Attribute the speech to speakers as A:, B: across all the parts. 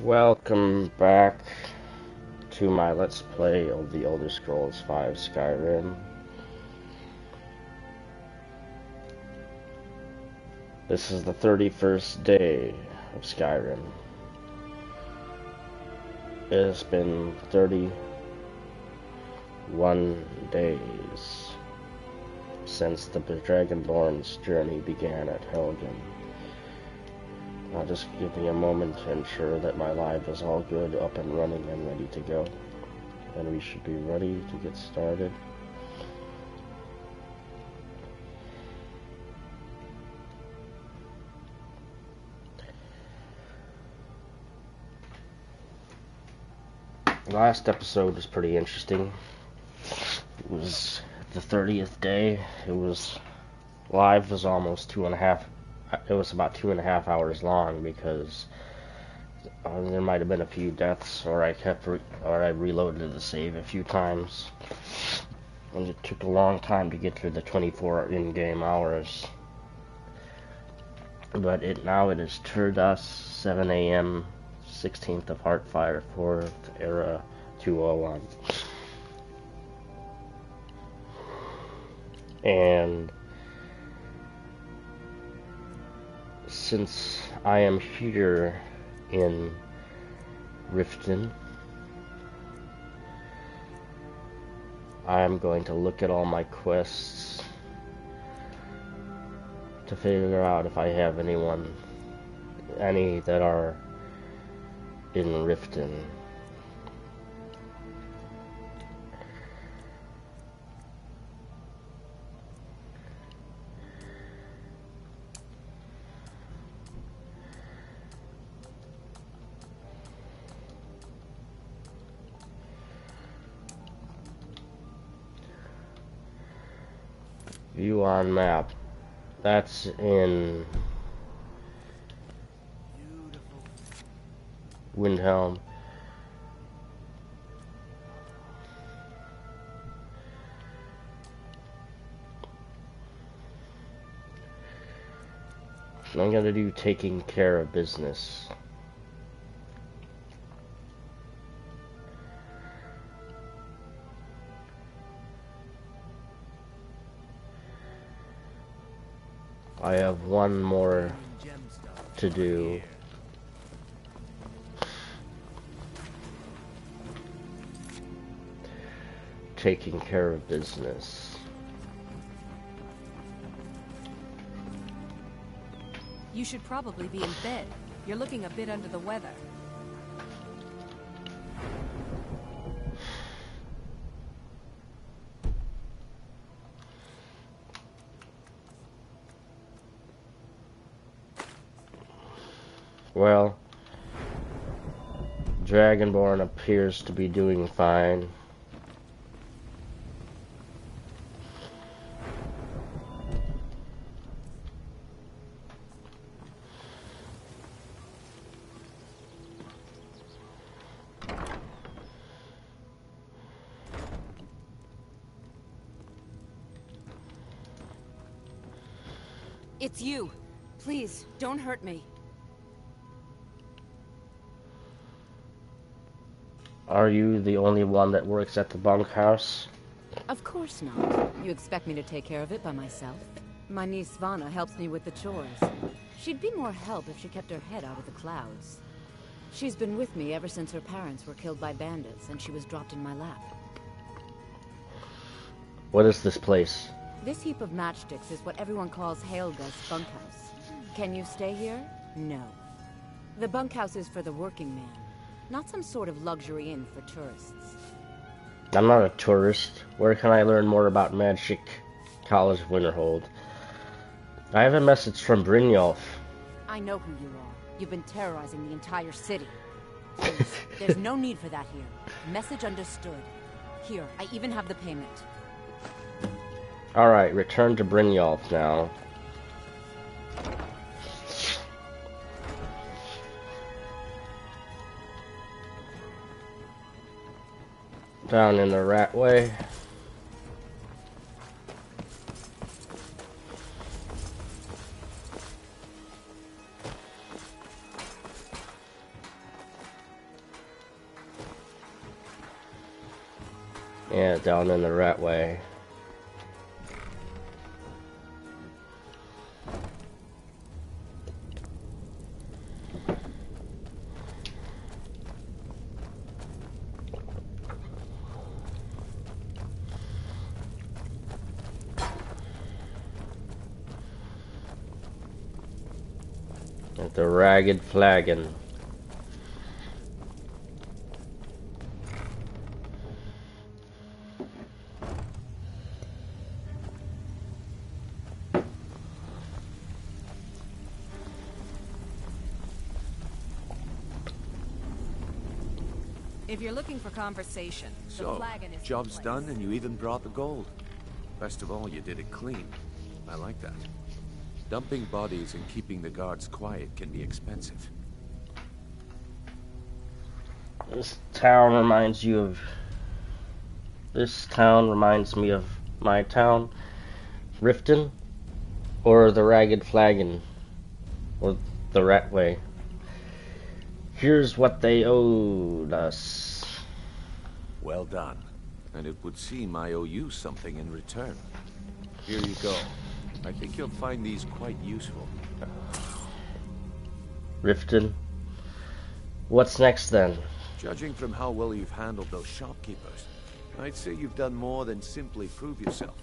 A: Welcome back to my Let's Play of the Elder Scrolls V Skyrim. This is the 31st day of Skyrim. It has been 31 days since the Dragonborn's journey began at Helgen. Now just give me a moment to ensure that my live is all good, up and running, and ready to go. And we should be ready to get started. The last episode was pretty interesting. It was the 30th day. It was almost 2.5. It was about 2.5 hours long because there might have been a few deaths, or I reloaded the save a few times, and it took a long time to get through the 24 in-game hours. But now it is Turdas, 7 a.m., 16th of Heartfire, 4th Era 201, and since I am here in Riften, I am going to look at all my quests to figure out if I have any that are in Riften. View on map. That's in Windhelm. I'm gonna do taking care of business. I have one more to do. Taking care of business.
B: You should probably be in bed. You're looking a bit under the weather.
A: Well, Dragonborn appears to be doing fine.
B: It's you. Please, don't hurt me.
A: Are you the only one that works at the bunkhouse?
B: Of course not. You expect me to take care of it by myself? My niece Svana helps me with the chores. She'd be more help if she kept her head out of the clouds. She's been with me ever since her parents were killed by bandits and she was dropped in my lap.
A: What is this place?
B: This heap of matchsticks is what everyone calls Helga's bunkhouse. Can you stay here? No. The bunkhouse is for the working man. Not some sort of luxury inn for tourists.
A: I'm not a tourist. Where can I learn more about magic? College of Winterhold. I have a message from Brynjolf.
B: I know who you are. You've been terrorizing the entire city. Please, there's no need for that here. Message understood. Here, I even have the payment.
A: Alright, return to Brynjolf now. Down in the rat way. Yeah, down in the Ratway. At the Ragged Flagon.
C: If you're looking for conversation, the
D: So,
C: flagon is
D: job's
C: the place.
D: done and you even brought the gold. Best of all, you did it clean. I like that. Dumping bodies and keeping the guards quiet can be expensive.
A: This town reminds me of my town, Riften, or the Ragged Flagon, or the Ratway. Here's what they owed us.
D: Well done. And it would seem I owe you something in return. Here you go. I think you'll find these quite useful.
A: Riften. What's next then?
D: Judging from how well you've handled those shopkeepers, I'd say you've done more than simply prove yourself.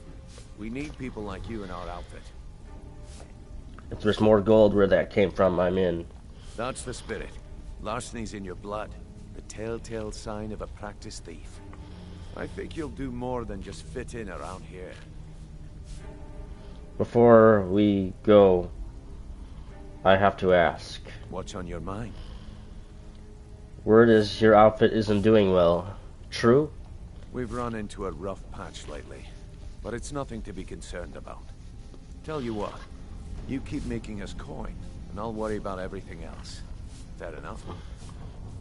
D: We need people like you in our outfit.
A: If there's more gold where that came from, I'm in.
D: That's the spirit. Larceny's in your blood. The telltale sign of a practiced thief. I think you'll do more than just fit in around here.
A: Before we go, I have to ask.
D: What's on your mind?
A: Word is your outfit isn't doing well. True?
D: We've run into a rough patch lately, but it's nothing to be concerned about. Tell you what, you keep making us coin, and I'll worry about everything else. Fair enough?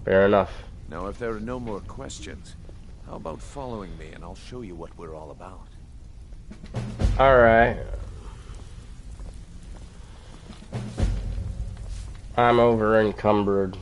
A: Fair enough.
D: Now, if there are no more questions, how about following me and I'll show you what we're all about?
A: Alright. I'm over encumbered.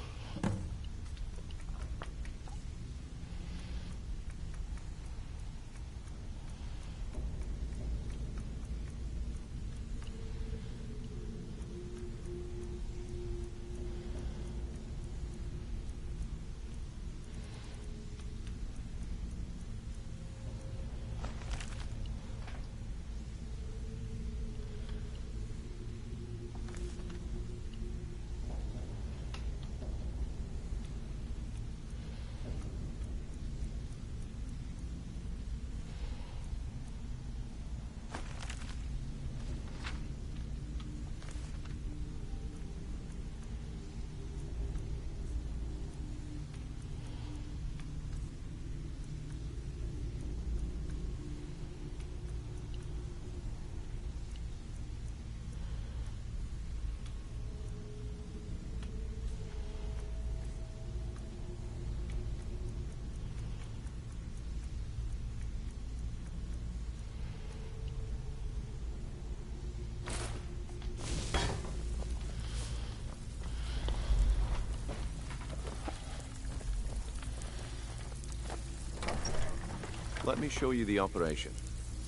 D: Let me show you the operation.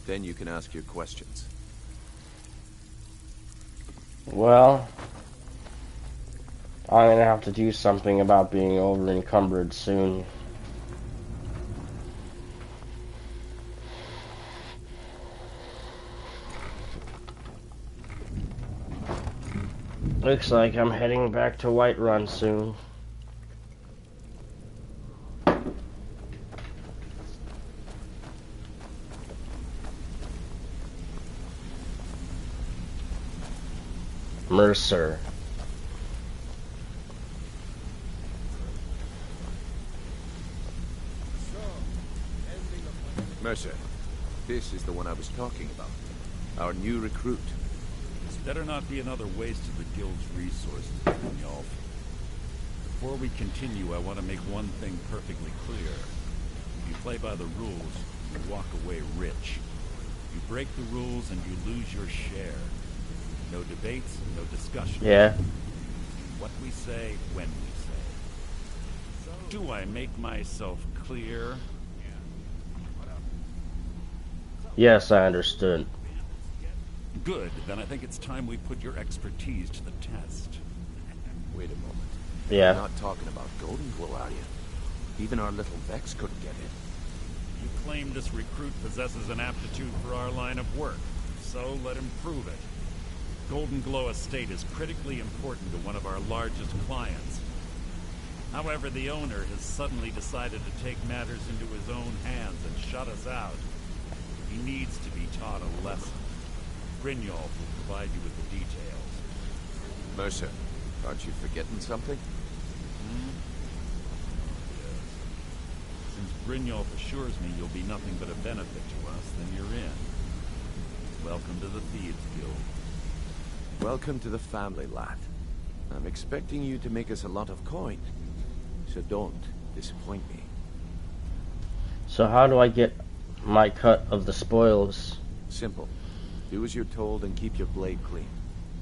D: Then you can ask your questions.
A: Well, I'm gonna have to do something about being over encumbered soon. Looks like I'm heading back to Whiterun soon. Mercer.
D: Mercer, this is the one I was talking about. Our new recruit.
E: This better not be another waste of the guild's resources, y'all. Before we continue, I want to make one thing perfectly clear. If you play by the rules, you walk away rich. You break the rules and you lose your share. No debates, no discussion.
A: Yeah.
E: What we say, when we say. Do I make myself clear?
A: Yes, I understood.
E: Good, then I think it's time we put your expertise to the test.
D: Wait a moment.
A: Yeah.
D: You're not talking about Golden Glow, are you? Even our little Vex couldn't get it.
E: You claim this recruit possesses an aptitude for our line of work, so let him prove it. Golden Glow Estate is critically important to one of our largest clients. However, the owner has suddenly decided to take matters into his own hands and shut us out. He needs to be taught a lesson. Brynjolf will provide you with the details.
D: Mercer, aren't you forgetting something?
E: Yes. Since Brynjolf assures me you'll be nothing but a benefit to us, then you're in. Welcome to the Thieves Guild.
D: Welcome to the family, lad. I'm expecting you to make us a lot of coin, so don't disappoint me.
A: So how do I get my cut of the spoils?
D: Simple. Do as you're told and keep your blade clean.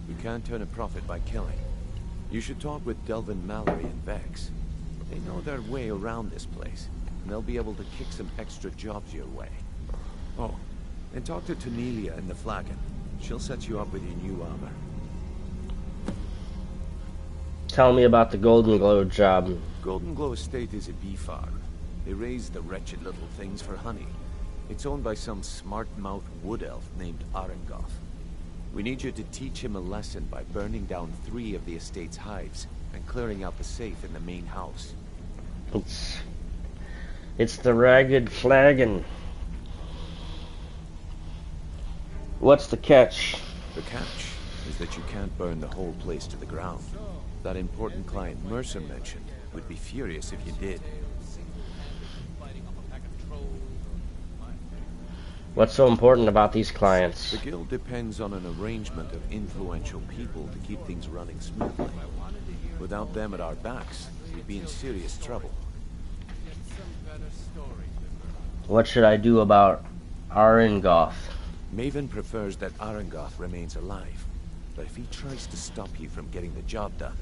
D: You can't turn a profit by killing. You should talk with Delvin Mallory and Vex. They know their way around this place, and they'll be able to kick some extra jobs your way. Oh, and talk to Tanelia in the Flagon. She'll set you up with your new armor.
A: Tell me about the Golden Glow job.
D: Golden Glow Estate is a bee farm. They raise the wretched little things for honey. It's owned by some smart-mouthed wood elf named Arengoth. We need you to teach him a lesson by burning down 3 of the estate's hives and clearing out the safe in the main house.
A: It's the ragged flagon. What's the catch?
D: The catch is that you can't burn the whole place to the ground. That important client Mercer mentioned would be furious if you did.
A: What's so important about these clients?
D: The guild depends on an arrangement of influential people to keep things running smoothly. Without them at our backs, we'd be in serious trouble.
A: What should I do about Arengoth?
D: Maven prefers that Arengoth remains alive, but if he tries to stop you from getting the job done,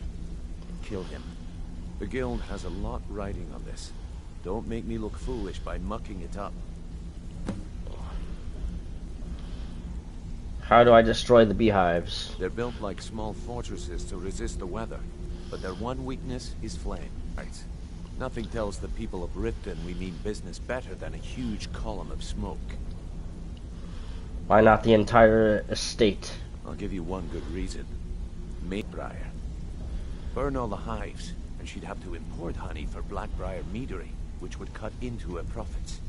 D: kill him. The guild has a lot riding on this. Don't make me look foolish by mucking it up.
A: How do I destroy the beehives?
D: They're built like small fortresses to resist the weather, but their one weakness is flame. Right. Nothing tells the people of Riften we mean business better than a huge column of smoke.
A: Why not the entire estate?
D: I'll give you one good reason. Blackbriar. Burn all the hives, and she'd have to import honey for Blackbriar meadery, which would cut into her profits.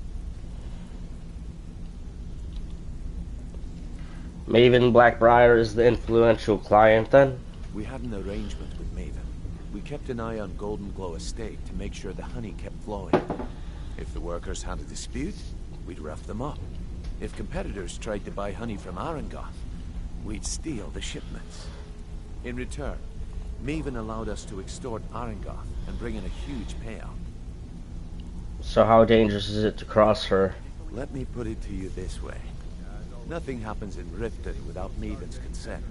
A: Maven Blackbriar is the influential client then?
D: We had an arrangement with Maven. We kept an eye on Golden Glow Estate to make sure the honey kept flowing. If the workers had a dispute, we'd rough them up. If competitors tried to buy honey from Arengoth, we'd steal the shipments. In return, Maven allowed us to extort Arengoth and bring in a huge payout.
A: So how dangerous is it to cross her?
D: Let me put it to you this way. Nothing happens in Riften without Maven's consent.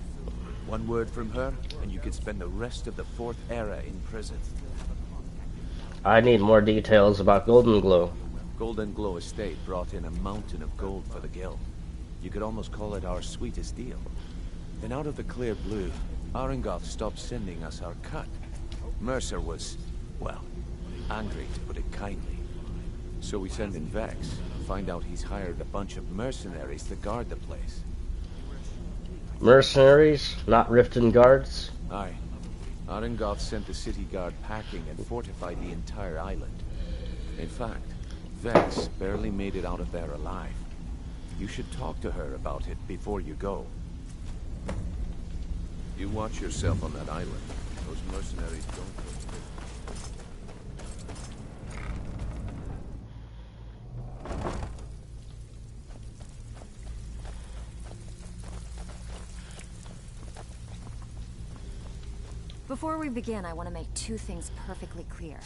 D: One word from her, and you could spend the rest of the 4th era in prison.
A: I need more details about Golden Glow.
D: Golden Glow Estate brought in a mountain of gold for the guild. You could almost call it our sweetest deal. Then out of the clear blue, Arengoth stopped sending us our cut. Mercer was, well, angry to put it kindly. So we send in Vex, and find out he's hired a bunch of mercenaries to guard the place.
A: Mercenaries, not Riften guards?
D: Aye. Arengoth sent the city guard packing and fortified the entire island. In fact, Vex barely made it out of there alive. You should talk to her about it before you go. You watch yourself on that island. Those mercenaries don't...
F: Before we begin, I want to make 2 things perfectly clear.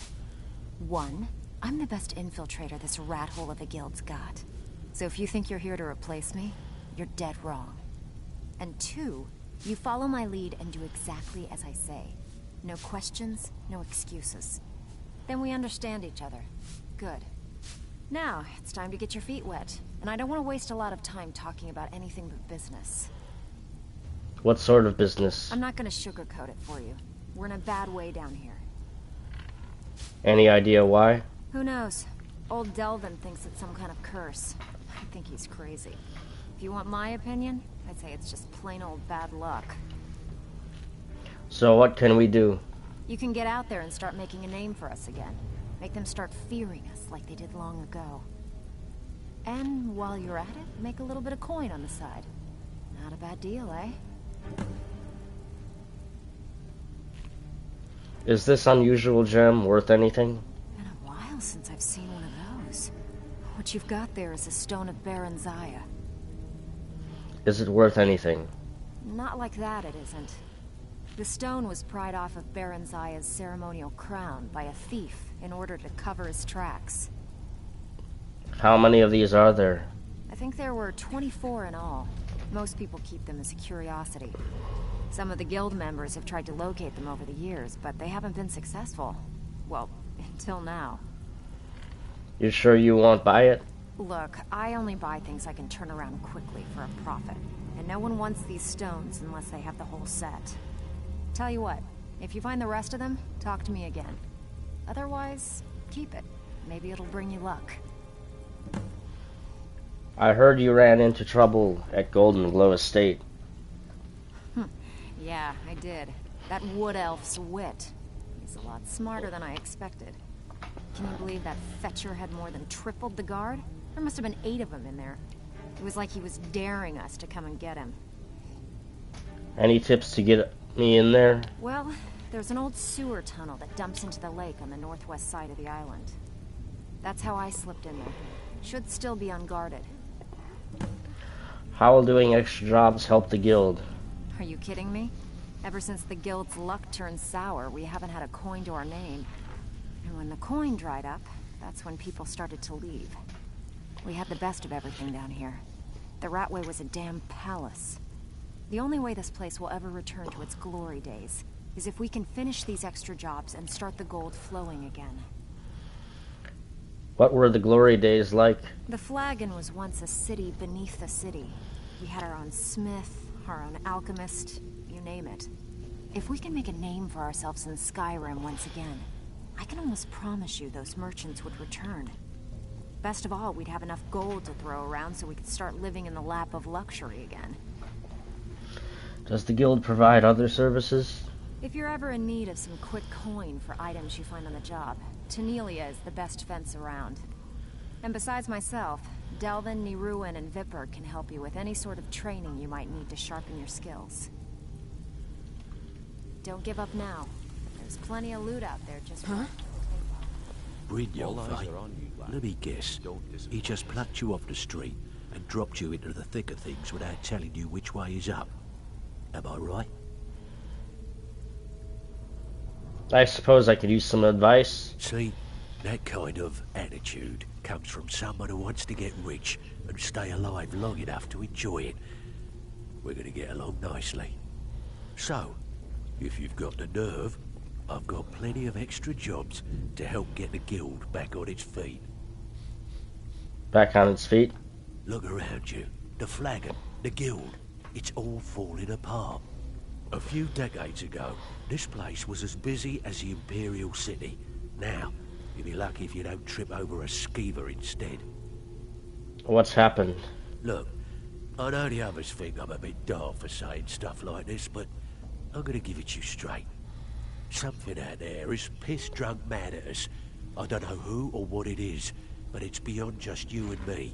F: 1, I'm the best infiltrator this rat hole of a guild's got. So if you think you're here to replace me, you're dead wrong. And 2, you follow my lead and do exactly as I say. No questions, no excuses. Then we understand each other. Good. Now, it's time to get your feet wet, and and I don't want to waste a lot of time talking about anything but business.
A: What sort of business?
F: I'm not going to sugarcoat it for you. We're in a bad way down here.
A: Any idea why?
F: Who knows? Old Delvin thinks it's some kind of curse. I think he's crazy. If you want my opinion, I'd say it's just plain old bad luck.
A: So what can we do?
F: You can get out there and start making a name for us again. Make them start fearing us like they did long ago. And while you're at it, make a little bit of coin on the side. Not a bad deal, eh?
A: Is this unusual gem worth anything?
F: Been a while since I've seen one of those. What you've got there is a stone of Baron Zaya.
A: Is it worth anything?
F: Not like that, it isn't. The stone was pried off of Baron Zaya's ceremonial crown by a thief in order to cover his tracks.
A: How many of these are there?
F: I think there were 24 in all. Most people keep them as a curiosity. Some of the guild members have tried to locate them over the years, but they haven't been successful. Well, until now.
A: You sure you won't buy it?
F: Look, I only buy things I can turn around quickly for a profit. And no one wants these stones unless they have the whole set. Tell you what, if you find the rest of them, talk to me again. Otherwise, keep it. Maybe it'll bring you luck.
A: I heard you ran into trouble at Golden Glow Estate.
F: Yeah, I did. That wood elf's wit. He's a lot smarter than I expected. Can you believe that fetcher had more than tripled the guard? There must have been 8 of them in there. It was like he was daring us to come and get him.
A: Any tips to get me in there?
F: Well, there's an old sewer tunnel that dumps into the lake on the northwest side of the island. That's how I slipped in there. Should still be unguarded.
A: How will doing extra jobs help the guild?
F: Are you kidding me? Ever since the guild's luck turned sour, we haven't had a coin to our name. And when the coin dried up, that's when people started to leave. We had the best of everything down here. The Ratway was a damn palace. The only way this place will ever return to its glory days is if we can finish these extra jobs and start the gold flowing again.
A: What were the glory days like?
F: The Flagon was once a city beneath the city. We had our own smith, our own alchemist, you name it. If we can make a name for ourselves in Skyrim once again, I can almost promise you those merchants would return. Best of all, we'd have enough gold to throw around so we could start living in the lap of luxury again.
A: Does the guild provide other services?
F: If you're ever in need of some quick coin for items you find on the job, Tanelia is the best fence around. And besides myself, Delvin, Niruin, and Vipper can help you with any sort of training you might need to sharpen your skills. Don't give up now. There's plenty of loot out there just for...
G: Brynjolf, let me guess. He just plucked you off the street and dropped you into the thick of things without telling you which way is up. Am I right?
A: I suppose I could use some advice.
G: See, that kind of attitude comes from someone who wants to get rich and stay alive long enough to enjoy it. We're gonna get along nicely. So, if you've got the nerve, I've got plenty of extra jobs to help get the guild back on its feet.
A: Back on its feet?
G: Look around you. The Flagon, the guild, it's all falling apart. A few decades ago, this place was as busy as the Imperial City. Now, you'll be lucky if you don't trip over a skeever instead.
A: What's happened?
G: Look, I know the others think I'm a bit daft for saying stuff like this, but I'm gonna give it you straight. Something out there is piss-drunk mad at us. I don't know who or what it is, but it's beyond just you and me.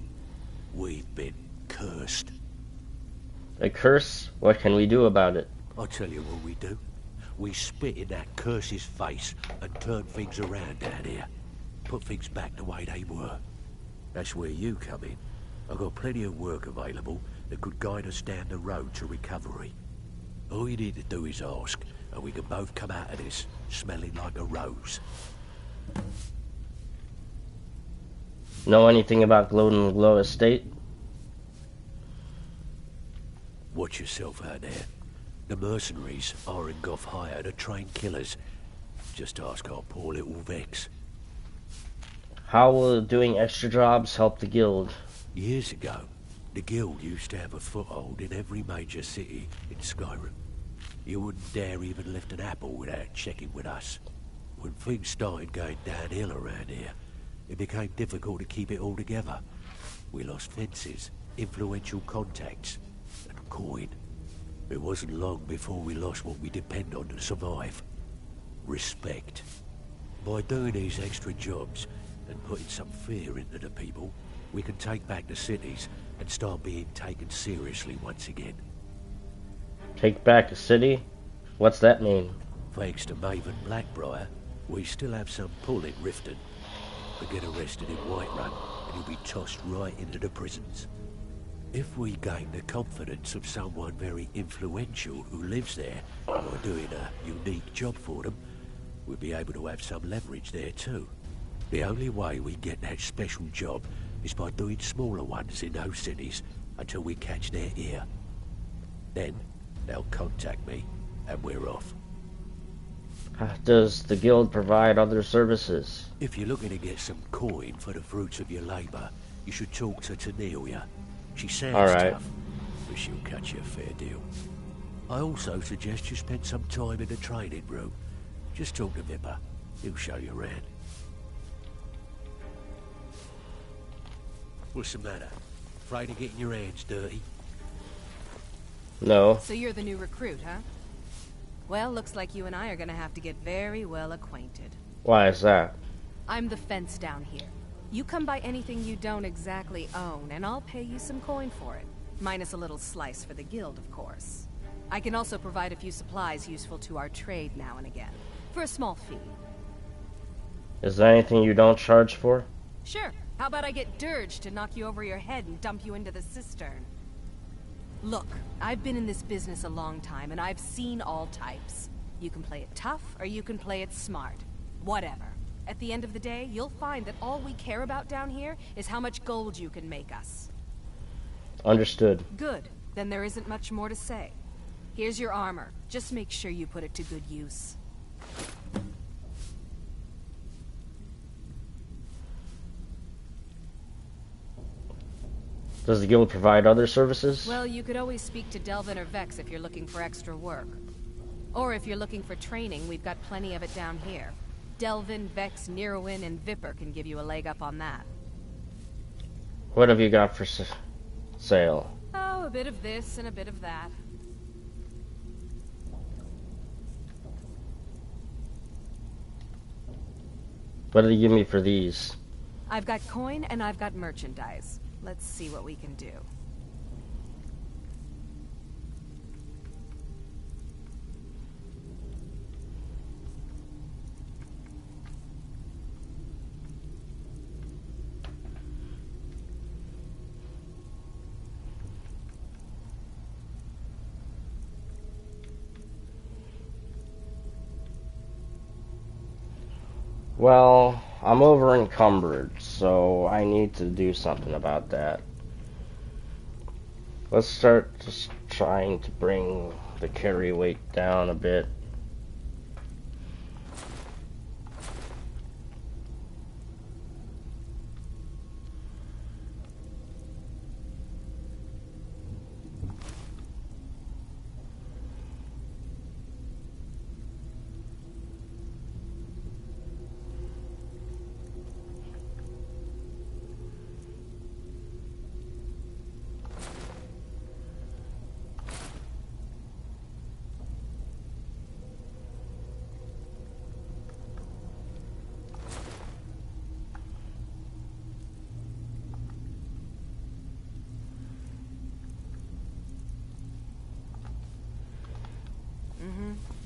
G: We've been cursed.
A: A curse? What can we do about it?
G: I'll tell you what we do. We spit in that curse's face and turn things around down here. Put things back the way they were. That's where you come in. I've got plenty of work available that could guide us down the road to recovery. All you need to do is ask, and we can both come out of this smelling like a rose.
A: Know anything about Golden Glow Estate?
G: Watch yourself out there. The mercenaries are in Goth hire to train killers. Just ask our poor little Vex.
A: How will doing extra jobs help the guild?
G: Years ago, the guild used to have a foothold in every major city in Skyrim. You wouldn't dare even lift an apple without checking with us. When things started going downhill around here, it became difficult to keep it all together. We lost fences, influential contacts, and coin. It wasn't long before we lost what we depend on to survive. Respect. By doing these extra jobs and putting some fear into the people, we can take back the cities and start being taken seriously once again.
A: Take back a city? What's that mean?
G: Thanks to Maven Blackbriar, we still have some pull in Riften. But get arrested in Whiterun, and you'll be tossed right into the prisons. If we gain the confidence of someone very influential who lives there, or doing a unique job for them, we'll be able to have some leverage there too. The only way we get that special job is by doing smaller ones in those cities until we catch their ear. Then, they'll contact me, and we're off.
A: Does the guild provide other services?
G: If you're looking to get some coin for the fruits of your labor, you should talk to Tanelia. She sounds tough, but she'll cut you a fair deal. I also suggest you spend some time in the training room. Just talk to Vipper. He'll show you around. What's the matter? Afraid of getting your hands dirty?
A: No.
C: So you're the new recruit, huh? Well, looks like you and I are gonna have to get very well acquainted.
A: Why is that?
C: I'm the fence down here. You come by anything you don't exactly own, and I'll pay you some coin for it. Minus a little slice for the guild, of course. I can also provide a few supplies useful to our trade now and again, for a small fee.
A: Is there anything you don't charge for?
C: Sure. How about I get Dirge to knock you over your head and dump you into the cistern? Look, I've been in this business a long time, and I've seen all types. You can play it tough, or you can play it smart. Whatever. At the end of the day, you'll find that all we care about down here is how much gold you can make us.
A: Understood.
C: Good. Then there isn't much more to say. Here's your armor. Just make sure you put it to good use.
A: Does the guild provide other services?
C: Well, you could always speak to Delvin or Vex if you're looking for extra work. Or if you're looking for training, we've got plenty of it down here. Delvin, Vex, Neruin, and Vipper can give you a leg up on that.
A: What have you got for sale?
C: Oh, a bit of this and a bit of that.
A: What do you give me for these?
C: I've got coin and I've got merchandise. Let's see what we can do.
A: Well, I'm over encumbered, so I need to do something about that. Let's start just trying to bring the carry weight down a bit.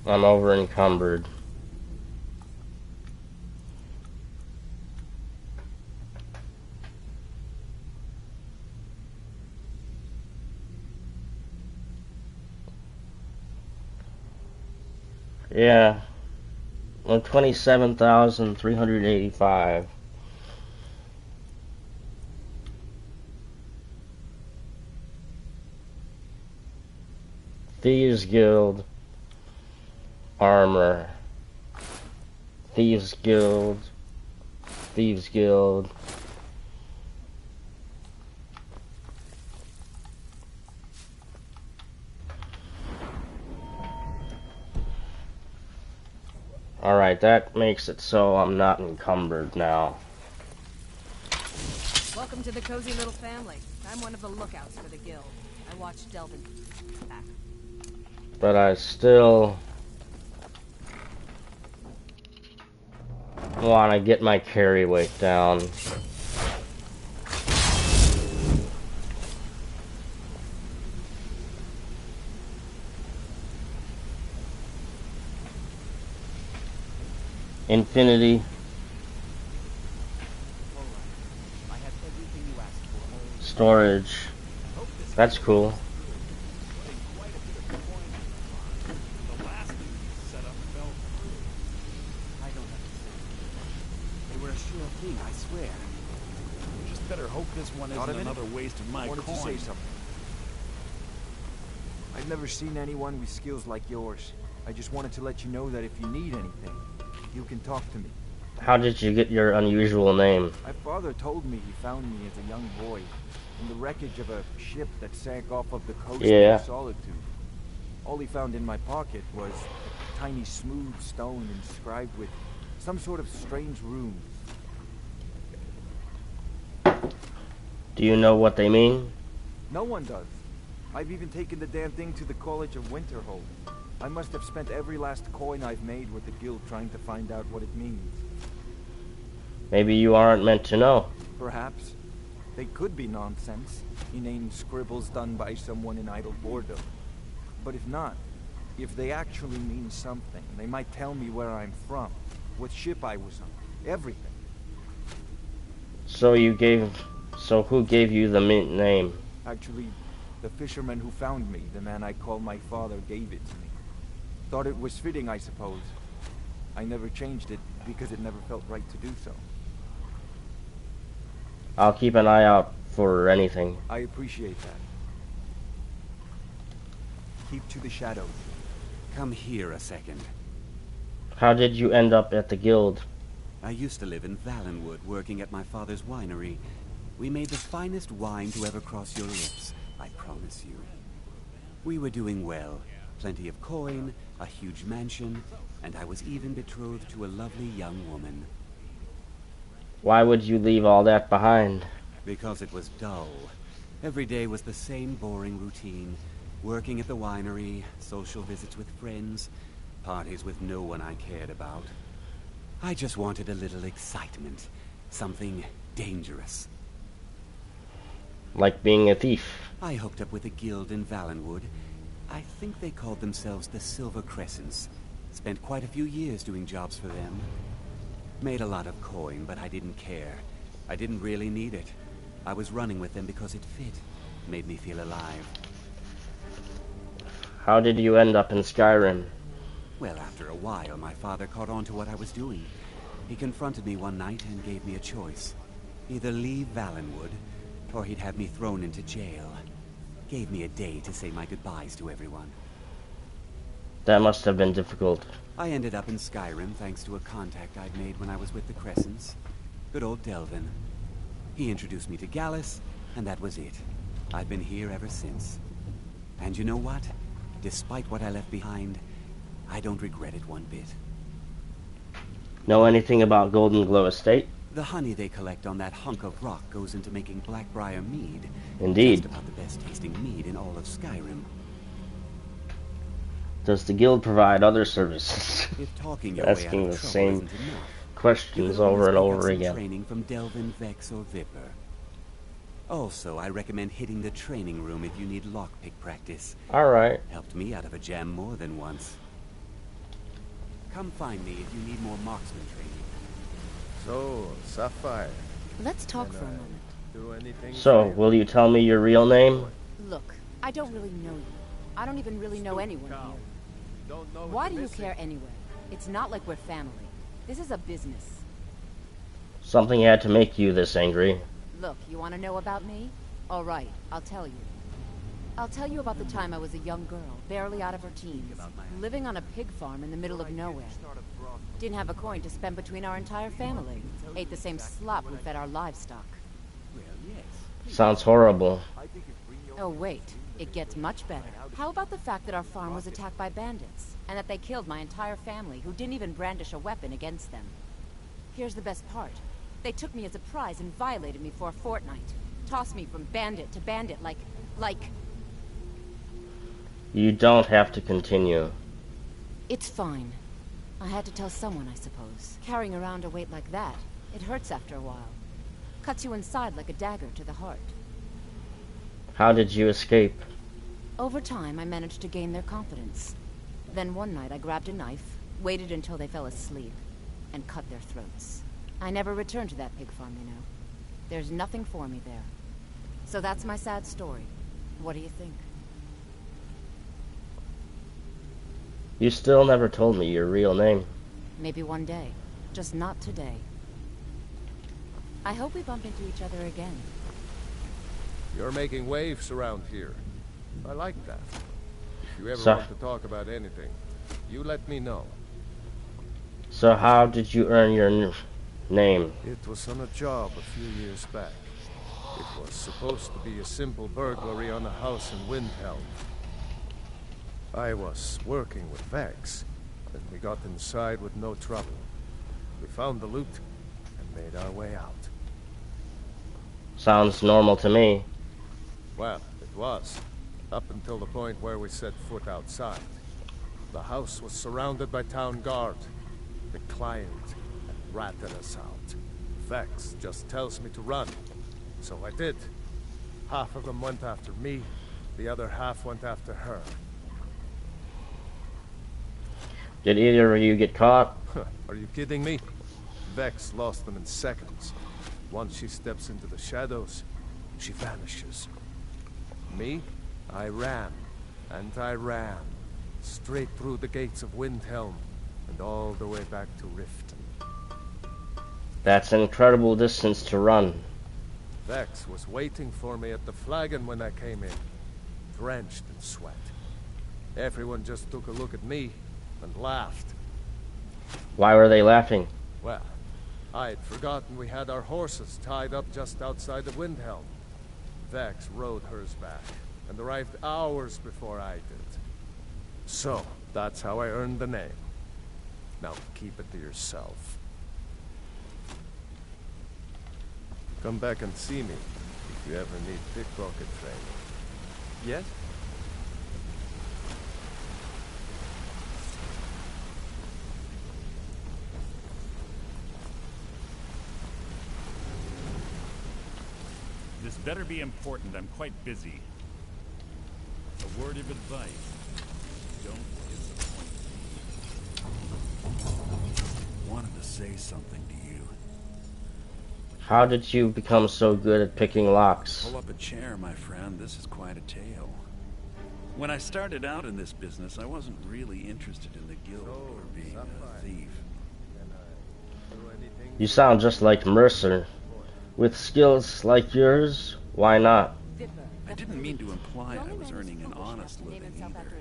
A: I'm over encumbered. Yeah. I'm 27,385. Thieves Guild. Armor. Thieves Guild. Thieves Guild. Alright, that makes it so I'm not encumbered now.
C: Welcome to the cozy little family. I'm one of the lookouts for the guild. I watched Delvin back.
A: But I still want to get my carry weight down. Infinity. Storage. That's cool.
E: They were a sure thing, I swear. Just better hope this one isn't another waste of my coin.
H: Wanted to say something. I've never seen anyone with skills like yours. I just wanted to let you know that if you need anything, you can talk to me.
A: How did you get your unusual name?
H: My father told me he found me as a young boy in the wreckage of a ship that sank off of the coast of Solitude. All he found in my pocket was a tiny smooth stone inscribed with some sort of strange runes.
A: Do you know what they mean?
H: No one does. I've even taken the damn thing to the College of Winterhold. I must have spent every last coin I've made with the guild trying to find out what it means.
A: Maybe you aren't meant to know.
H: Perhaps. They could be nonsense, inane scribbles done by someone in idle boredom. But if not, if they actually mean something, they might tell me where I'm from, what ship I was on, everything.
A: So who gave you the name?
H: Actually, the fisherman who found me, the man I call my father, gave it to me. Thought it was fitting, I suppose. I never changed it because it never felt right to do so.
A: I'll keep an eye out for anything.
H: I appreciate that. Keep to the shadows.
I: Come here a second.
A: How did you end up at the guild?
I: I used to live in Valenwood, working at my father's winery. We made the finest wine to ever cross your lips, I promise you. We were doing well. Plenty of coin, a huge mansion, and I was even betrothed to a lovely young woman.
A: Why would you leave all that behind?
I: Because it was dull. Every day was the same boring routine. Working at the winery, social visits with friends, parties with no one I cared about. I just wanted a little excitement. Something dangerous.
A: Like being a thief.
I: I hooked up with a guild in Valenwood. I think they called themselves the Silver Crescents. Spent quite a few years doing jobs for them. Made a lot of coin, but I didn't care. I didn't really need it. I was running with them because it fit. Made me feel alive.
A: How did you end up in Skyrim?
I: Well, after a while, my father caught on to what I was doing. He confronted me one night and gave me a choice. Either leave Valenwood, or he'd have me thrown into jail. Gave me a day to say my goodbyes to everyone.
A: That must have been difficult.
I: I ended up in Skyrim thanks to a contact I'd made when I was with the Crescents. Good old Delvin. He introduced me to Gallus, and that was it. I've been here ever since. And you know what? Despite what I left behind, I don't regret it one bit.
A: Know anything about Golden Glow Estate?
I: The honey they collect on that hunk of rock goes into making Blackbriar mead.
A: Indeed.
I: Just about the best tasting mead in all of Skyrim.
A: Does the guild provide other services?
I: If talking your way out
A: Asking
I: of
A: the
I: trouble
A: same
I: isn't enough, you
A: questions
I: could
A: over
I: always
A: and
I: pick up
A: over
I: some
A: again.
I: training from Delvin, Vex, or Vipper. Also, I recommend hitting the training room if you need lockpick practice.
A: Alright.
I: Helped me out of a jam more than once. Come find me if you need more marksman training.
J: So, Sapphire,
B: Let's talk for a moment.
J: do anything
A: So,
J: for you?
A: will you tell me your real name?
B: Look, I don't really know you. I don't even really know anyone here.
J: Don't know
B: Why
J: what
B: do
J: you're
B: you
J: missing.
B: care anyway? It's not like we're family. This is a business.
A: Something had to make you this angry.
B: Look, you want to know about me? All right, I'll tell you. I'll tell you about the time I was a young girl, barely out of her teens, living on a pig farm in the middle of nowhere. Didn't have a coin to spend between our entire family. Ate the same slop we fed our livestock.
A: Sounds horrible.
B: Oh wait, It gets much better. How about the fact that our farm was attacked by bandits, and that they killed my entire family, who didn't even brandish a weapon against them? Here's the best part. They took me as a prize and violated me for a fortnight. Tossed me from bandit to bandit like...
A: You don't have to continue.
B: It's fine. I had to tell someone, I suppose. Carrying around a weight like that, it hurts after a while. Cuts you inside like a dagger to the heart.
A: How did you escape?
B: Over time, I managed to gain their confidence. Then one night, I grabbed a knife, waited until they fell asleep, and cut their throats. I never returned to that pig farm, you know. There's nothing for me there. So that's my sad story. What do you think?
A: You still never told me your real name.
B: Maybe one day. Just not today. I hope we bump into each other again.
J: You're making waves around here. I like that. If you ever
A: So-
J: want to talk about anything, you let me know.
A: So how did you earn your name?
J: It was on a job a few years back. It was supposed to be a simple burglary on a house in Windhelm. I was working with Vex, and we got inside with no trouble. We found the loot and made our way out.
A: Sounds normal to me.
J: Well, it was, up until the point where we set foot outside. The house was surrounded by town guard. The client had ratted us out. Vex just tells me to run. So I did. Half of them went after me, the other half went after her.
A: Did either of you get caught?
J: Are you kidding me? Vex lost them in seconds. Once she steps into the shadows, she vanishes. Me? I ran, and I ran, straight through the gates of Windhelm, and all the way back to Riften.
A: That's an incredible distance to run.
J: Vex was waiting for me at the flagon when I came in, drenched in sweat. Everyone just took a look at me and laughed.
A: Why were they laughing?
J: Well, I'd forgotten we had our horses tied up just outside of Windhelm. Vex rode hers back and arrived hours before I did. So, that's how I earned the name. Now keep it to yourself. Come back and see me if you ever need pickpocket training.
H: Yes?
E: This better be important. I'm quite busy. A word of advice. Don't disappoint me. Wanted to say something to you.
A: How did you become so good at picking locks?
E: Pull up a chair, my friend. This is quite a tale. When I started out in this business, I wasn't really interested in the guild or being a thief.
A: You sound just like Mercer. With skills like yours, why not?
E: I didn't mean to imply I was earning an honest living either.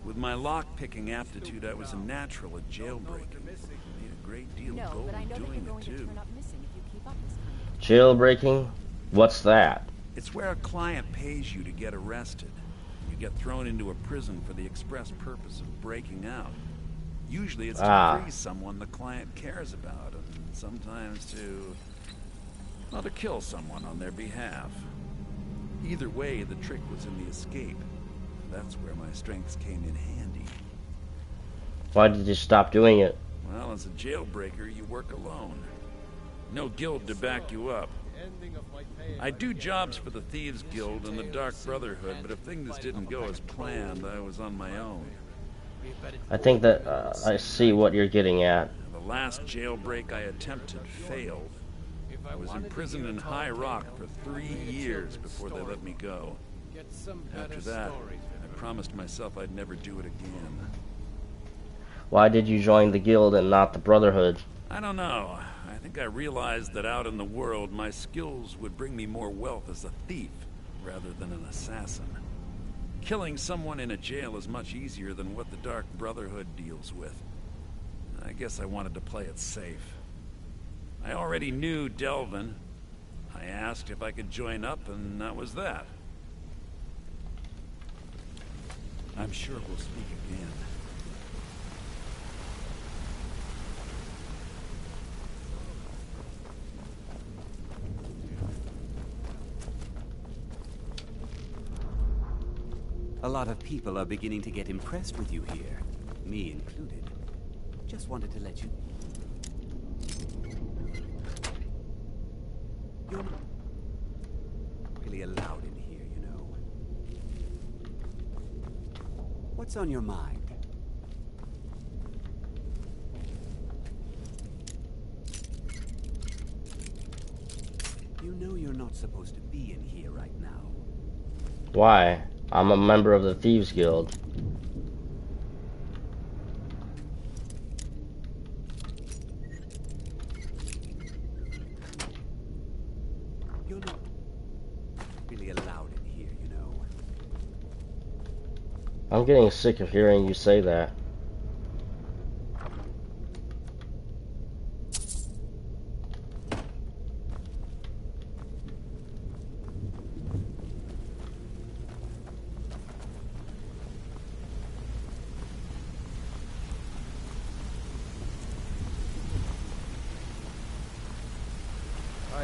E: With my lock-picking aptitude, I was a natural at jailbreaking. Made a great deal of gold doing it, too.
A: Jailbreaking? What's that?
E: It's where a client pays you to get arrested. You get thrown into a prison for the express purpose of breaking out. Usually it's to free someone the client cares about, and sometimes to kill someone on their behalf. Either way, the trick was in the escape. That's where my strengths came in handy.
A: Why did you stop doing it?
E: Well, as a jailbreaker, you work alone. No guild to back you up. I do jobs for the Thieves Guild and the Dark Brotherhood, but if things didn't go as planned, I was on my own.
A: I think that I see what you're getting at.
E: The last jailbreak I attempted failed. I was imprisoned in High Rock for 3 years before they let me go. After that, I promised myself I'd never do it again.
A: Why did you join the guild and not the Brotherhood?
E: I don't know. I think I realized that out in the world, my skills would bring me more wealth as a thief rather than an assassin. Killing someone in a jail is much easier than what the Dark Brotherhood deals with. I guess I wanted to play it safe. I already knew Delvin. I asked if I could join up, and that was that. I'm sure we'll speak again.
I: A lot of people are beginning to get impressed with you here, me included. Just wanted to let you... You're not really allowed in here, you know. What's on your mind? You know you're not supposed to be in here right now.
A: Why? I'm a member of the Thieves Guild.
I: You're not really allowed in here, you know.
A: I'm getting sick of hearing you say that.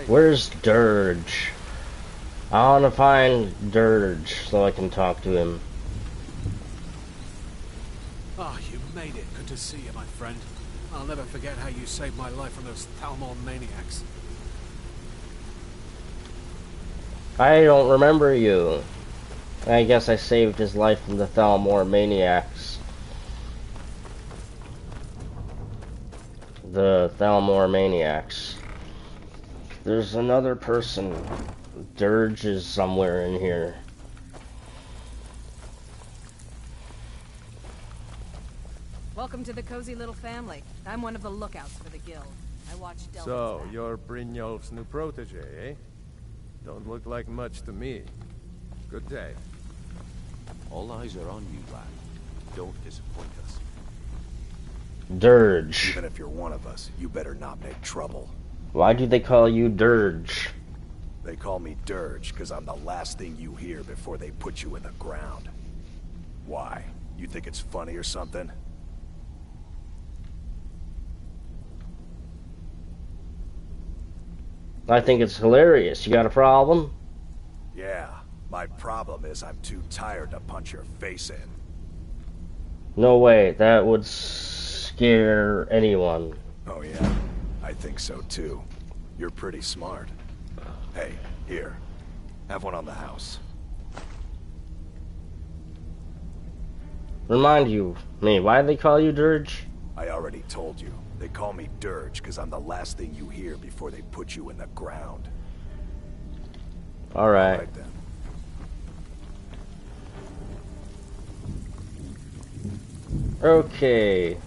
A: Where's Dirge? I want to find Dirge so I can talk to him.
K: Ah, you made it. Good to see you, my friend. I'll never forget how you saved my life from those Thalmor maniacs.
A: I don't remember you. I guess I saved his life from the Thalmor maniacs. The Thalmor maniacs. There's another person. Dirge is somewhere in here.
C: Welcome to the cozy little family. I'm one of the lookouts for the guild. I watch Delvin's
J: So,
C: back.
J: you're Brynjolf's new protege, eh? Don't look like much to me. Good day.
G: All eyes are on you, lad. Don't disappoint us.
A: Dirge.
L: Even if you're one of us, you better not make trouble.
A: Why do they call you Dirge?
L: They call me Dirge because I'm the last thing you hear before they put you in the ground. Why? You think it's funny or something?
A: I think it's hilarious. You got a problem?
L: Yeah. My problem is I'm too tired to punch your face in.
A: No way. That would scare anyone.
L: Oh yeah? I think so too. You're pretty smart. Hey, here. Have one on the house.
A: Remind me, why do they call you Dirge?
L: I already told you. They call me Dirge because I'm the last thing you hear before they put you in the ground.
A: Alright.
L: Alright then.
A: Okay.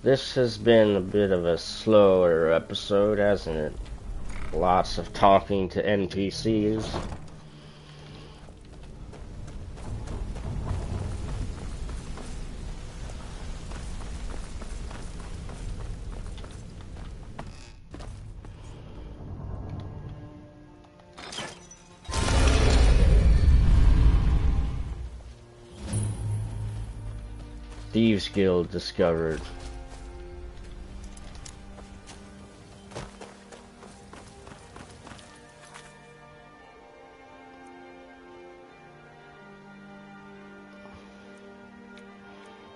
A: This has been a bit of a slower episode, hasn't it? Lots of talking to NPCs. Thieves Guild discovered.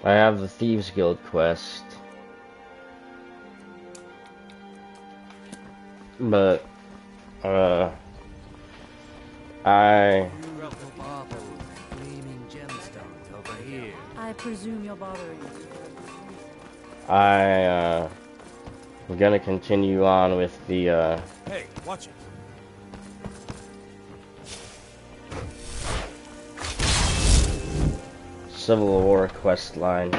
A: I have the Thieves Guild quest. But,
B: I presume you're bothering.
A: I'm gonna continue on with the,
J: Hey, watch it.
A: Civil War quest line.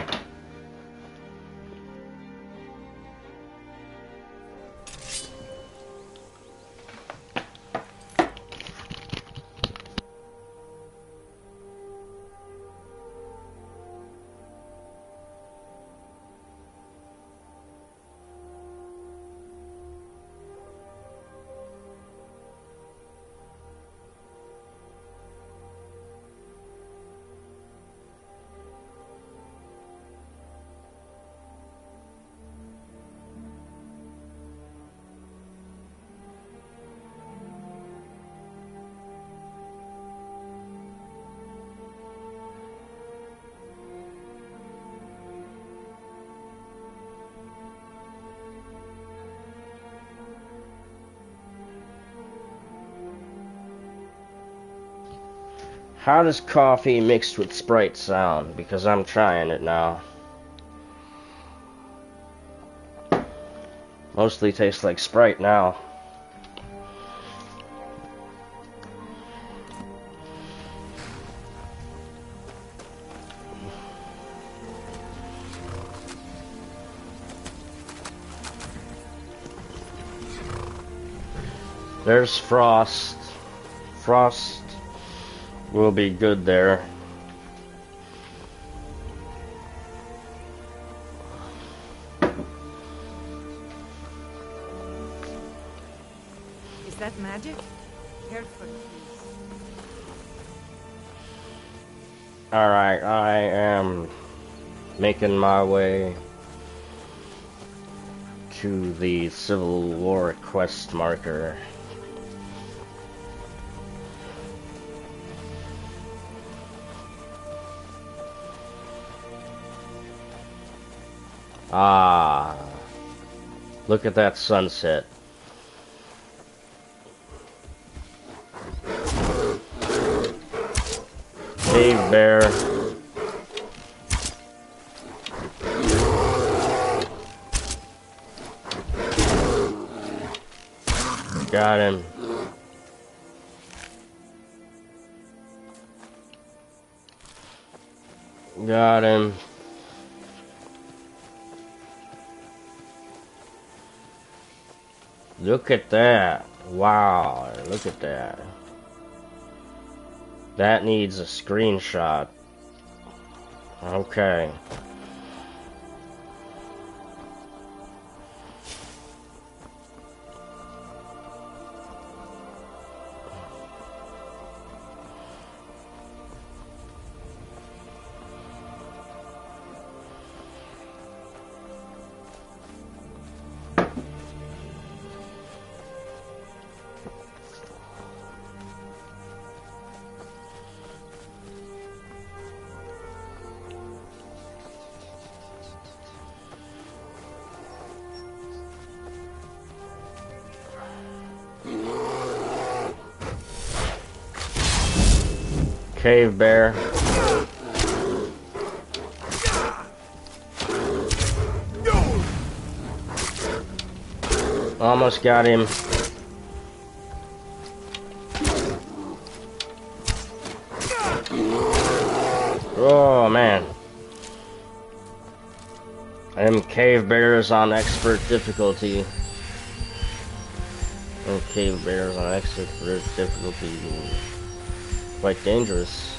A: How does coffee mixed with Sprite sound? Because I'm trying it now. Mostly tastes like Sprite now. There's Frost. Frost will be good there.
M: Is that magic? Careful, please.
A: Alright, I am making my way to the Civil War quest marker. Ah, look at that sunset. Cave bear. Got him. Got him. Look at that. Wow, look at that. That needs a screenshot. Okay. Cave bear. Almost got him. Oh man. Them cave bears on expert difficulty. Them cave bears on expert difficulty. Quite dangerous.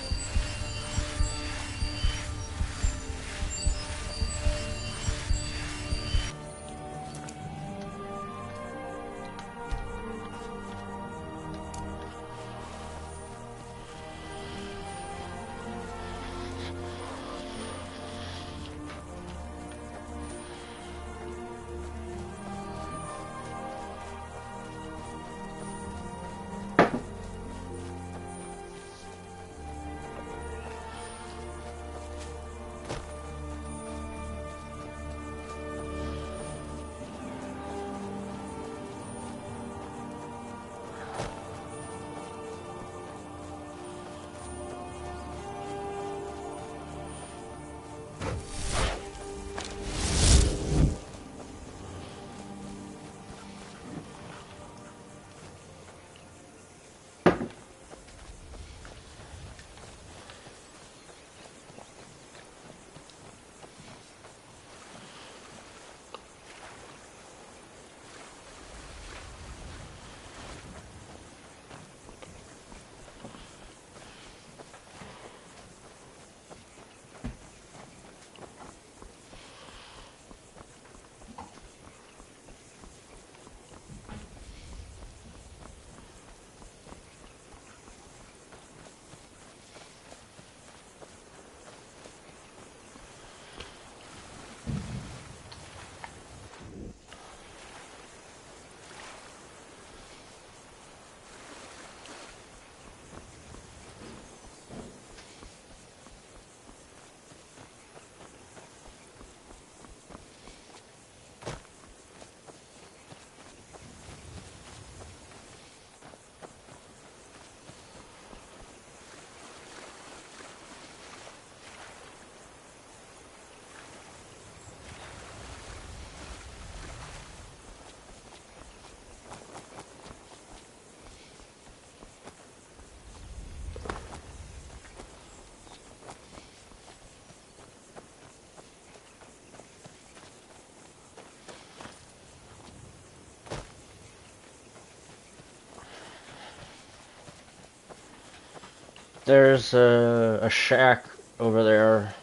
A: There's a shack over there.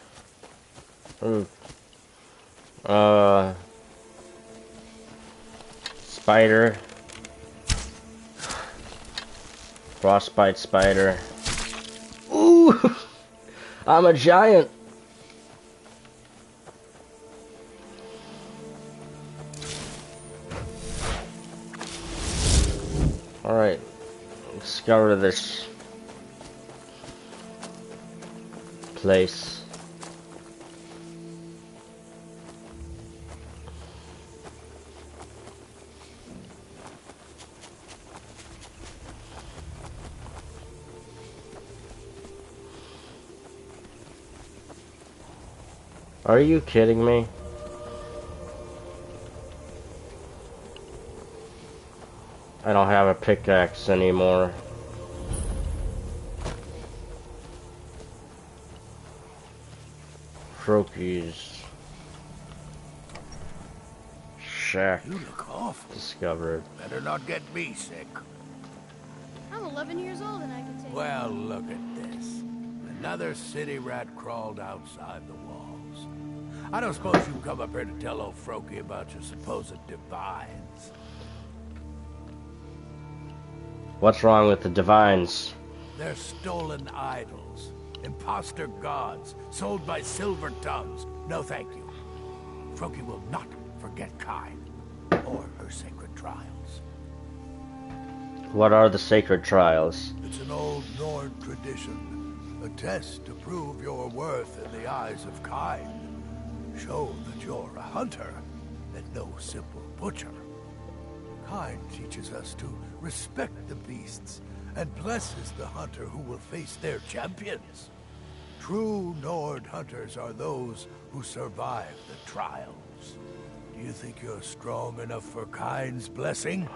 A: Ooh. Spider. Frostbite spider. Ooh! I'm a giant! Alright. Discover this place. Are you kidding me? I don't have a pickaxe anymore. Froki's shack.
G: You look awful.
A: Discovered.
G: Better not get me sick.
N: I'm 11 years old and I can take...
G: Well, look at this. Another city rat crawled outside the walls. I don't suppose you come up here to tell old Froki about your supposed divines.
A: What's wrong with the divines?
G: They're stolen idols. Imposter gods, sold by silver tongues. No thank you. Froki will not forget Kain, or her sacred trials.
A: What are the sacred trials?
G: It's an old Nord tradition. A test to prove your worth in the eyes of Kain. Show that you're a hunter, and no simple butcher. Kain teaches us to respect the beasts, and blesses the hunter who will face their champions. True Nord hunters are those who survive the trials. Do you think you're strong enough for Kain's blessing?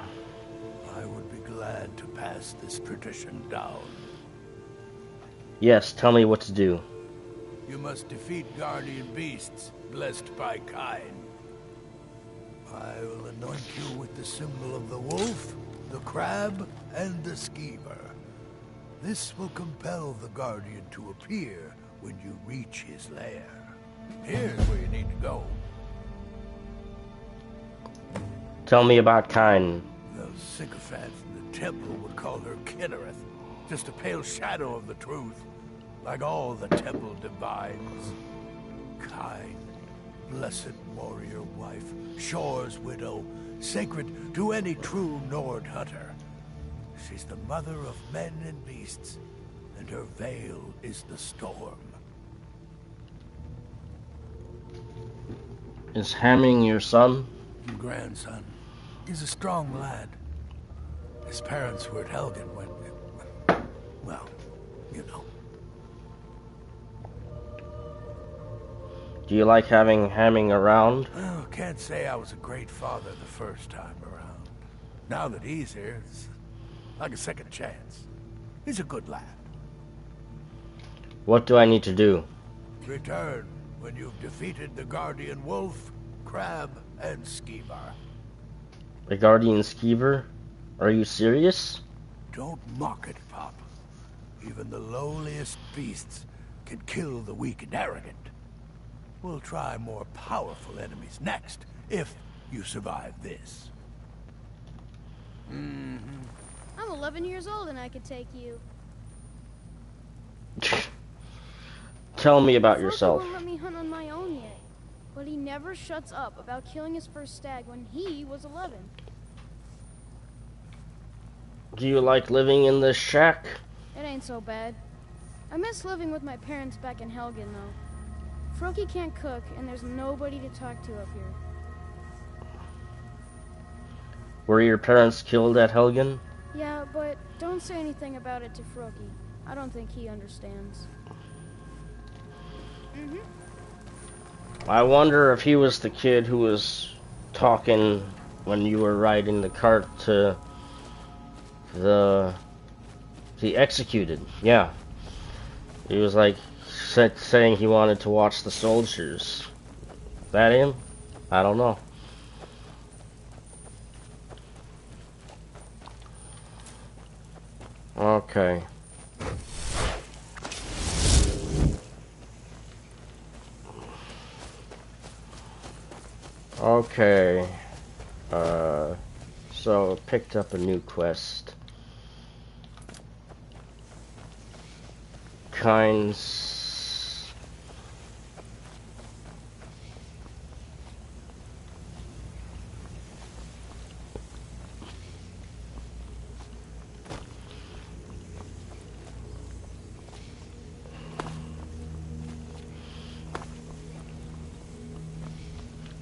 G: I would be glad to pass this tradition down.
A: Yes, tell me what to do.
G: You must defeat guardian beasts, blessed by Kain. I will anoint you with the symbol of the wolf, the crab, and the skeever. This will compel the guardian to appear when you reach his lair. Here's where you need to go.
A: Tell me about Kain.
G: Those sycophants in the temple would call her Kinnereth, just a pale shadow of the truth, like all the temple divines. Kain, blessed warrior wife, Shore's widow, sacred to any true Nord hunter. She's the mother of men and beasts, and her veil is the storm.
A: Is Hemming your son?
G: Grandson. He's a strong lad. His parents were at Helgen when... well, you know.
A: Do you like having Hemming around?
G: Oh, can't say I was a great father the first time around. Now that he's here, it's like a second chance. He's a good lad.
A: What do I need to do?
G: Return when you've defeated the Guardian Wolf, Crab, and Skeevar.
A: The Guardian Skeever? Are you serious?
G: Don't mock it, Pop. Even the lowliest beasts can kill the weak and arrogant. We'll try more powerful enemies next, if you survive this.
N: I'm 11 years old and I could take you.
A: Tell me about
N: Froki
A: yourself.
N: won't let me hunt on my own yet, but he never shuts up about killing his first stag when he was 11.
A: Do you like living in this shack?
N: It ain't so bad. I miss living with my parents back in Helgen, though. Froki can't cook, and there's nobody to talk to up here.
A: Were your parents killed at Helgen?
N: Yeah, but don't say anything about it to Froki. I don't think he understands.
A: I wonder if he was the kid who was talking when you were riding the cart to the executed. Yeah. He was like saying he wanted to watch the soldiers. That him? I don't know. Okay. Okay. So picked up a new quest. Kinds.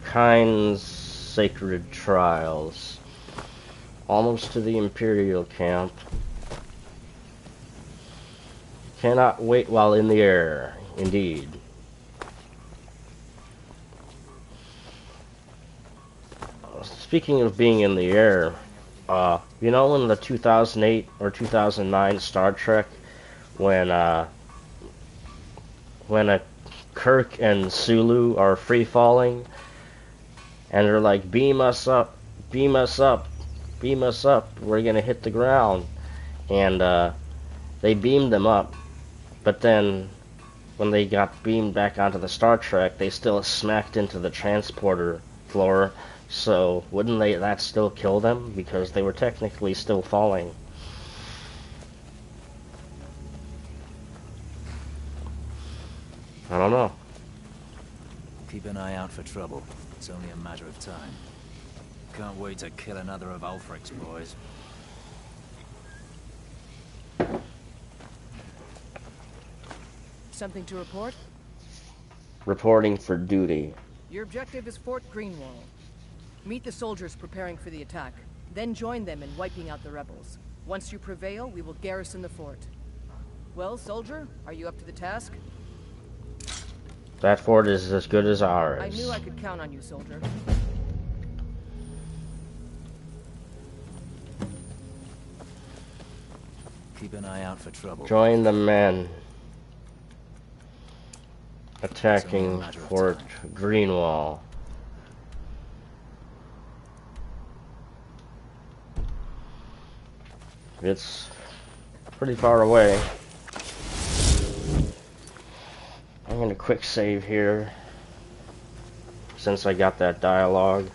A: Kind's sacred trials. Almost to the Imperial camp. Cannot wait while in the air. Indeed. Speaking of being in the air, you know in the 2008 or 2009 Star Trek, when Kirk and Sulu are free falling, and they're like, beam us up, beam us up, beam us up, we're gonna hit the ground. And they beamed them up, but then when they got beamed back onto the Star Trek, they still smacked into the transporter floor. So wouldn't that still kill them, because they were technically still falling? I don't know.
O: Keep an eye out for trouble. It's only a matter of time. Can't wait to kill another of Ulfric's boys.
M: Something to report?
A: Reporting for duty.
M: Your objective is Fort Greenwall. Meet the soldiers preparing for the attack. Then join them in wiping out the rebels. Once you prevail, we will garrison the fort. Well, soldier, are you up to the task?
A: That fort is as good as ours.
M: I knew I could count on you, soldier.
O: Keep an eye out for trouble.
A: Join the men attacking Fort Greenwall. It's pretty far away. I'm gonna quick save here since I got that dialogue.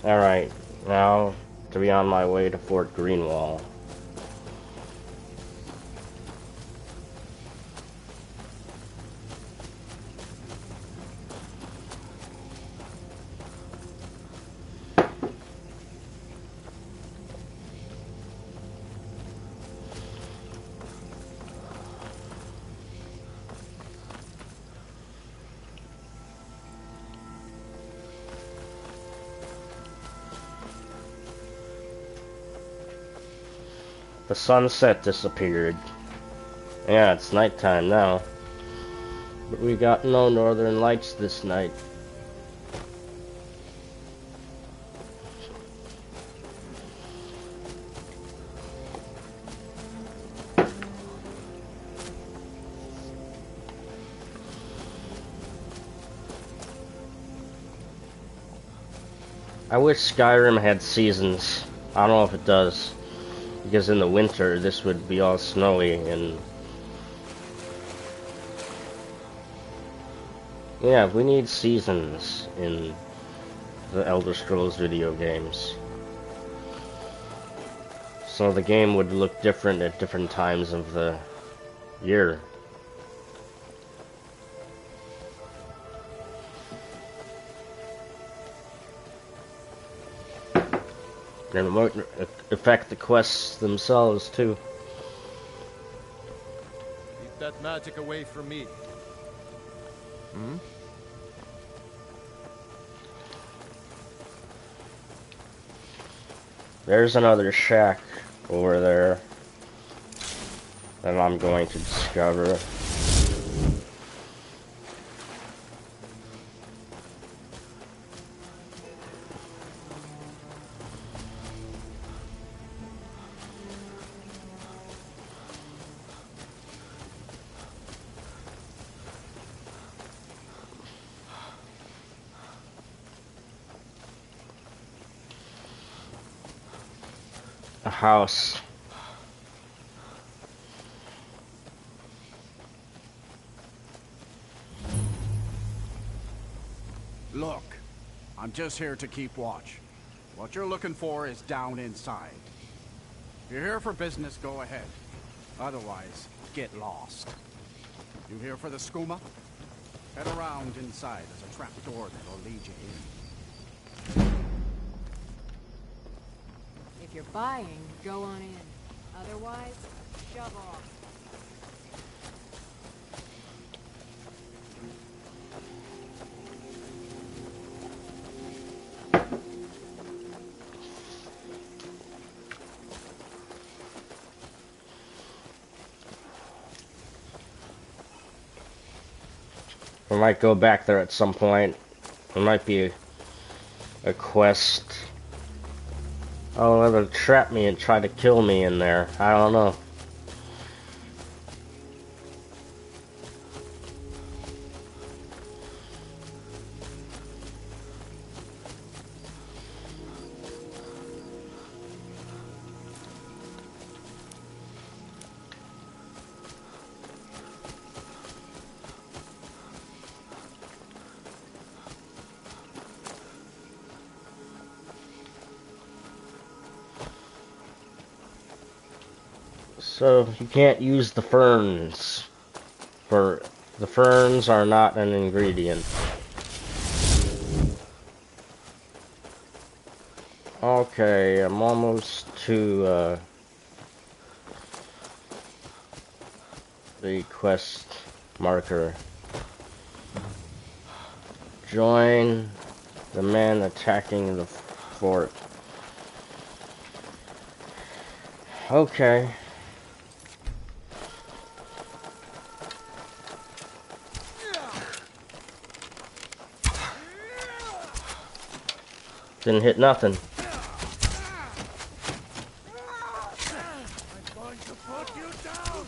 A: Alright, now to be on my way to Fort Greenwall. The sunset disappeared. Yeah, it's nighttime now. But we got no northern lights this night. I wish Skyrim had seasons. I don't know if it does. Because in the winter, this would be all snowy and... Yeah, we need seasons in the Elder Scrolls video games. So the game would look different at different times of the year. And it might affect the quests themselves, too.
J: Keep that magic away from me. Hmm?
A: There's another shack over there that I'm going to discover. A house.
P: Look, I'm just here to keep watch. What you're looking for is down inside. If you're here for business, go ahead. Otherwise, get lost. You here for the skooma? Head around inside. There's a trapdoor that'll lead you in.
C: If you're buying, go on in. Otherwise, shove off.
A: We might go back there at some point. There might be a quest. Oh, they'll trap me and try to kill me in there. I don't know. So you can't use the ferns. For the ferns are not an ingredient. Okay, I'm almost to the quest marker. Join the men attacking the fort. Okay. Didn't hit nothing.
J: I'm going to put you down.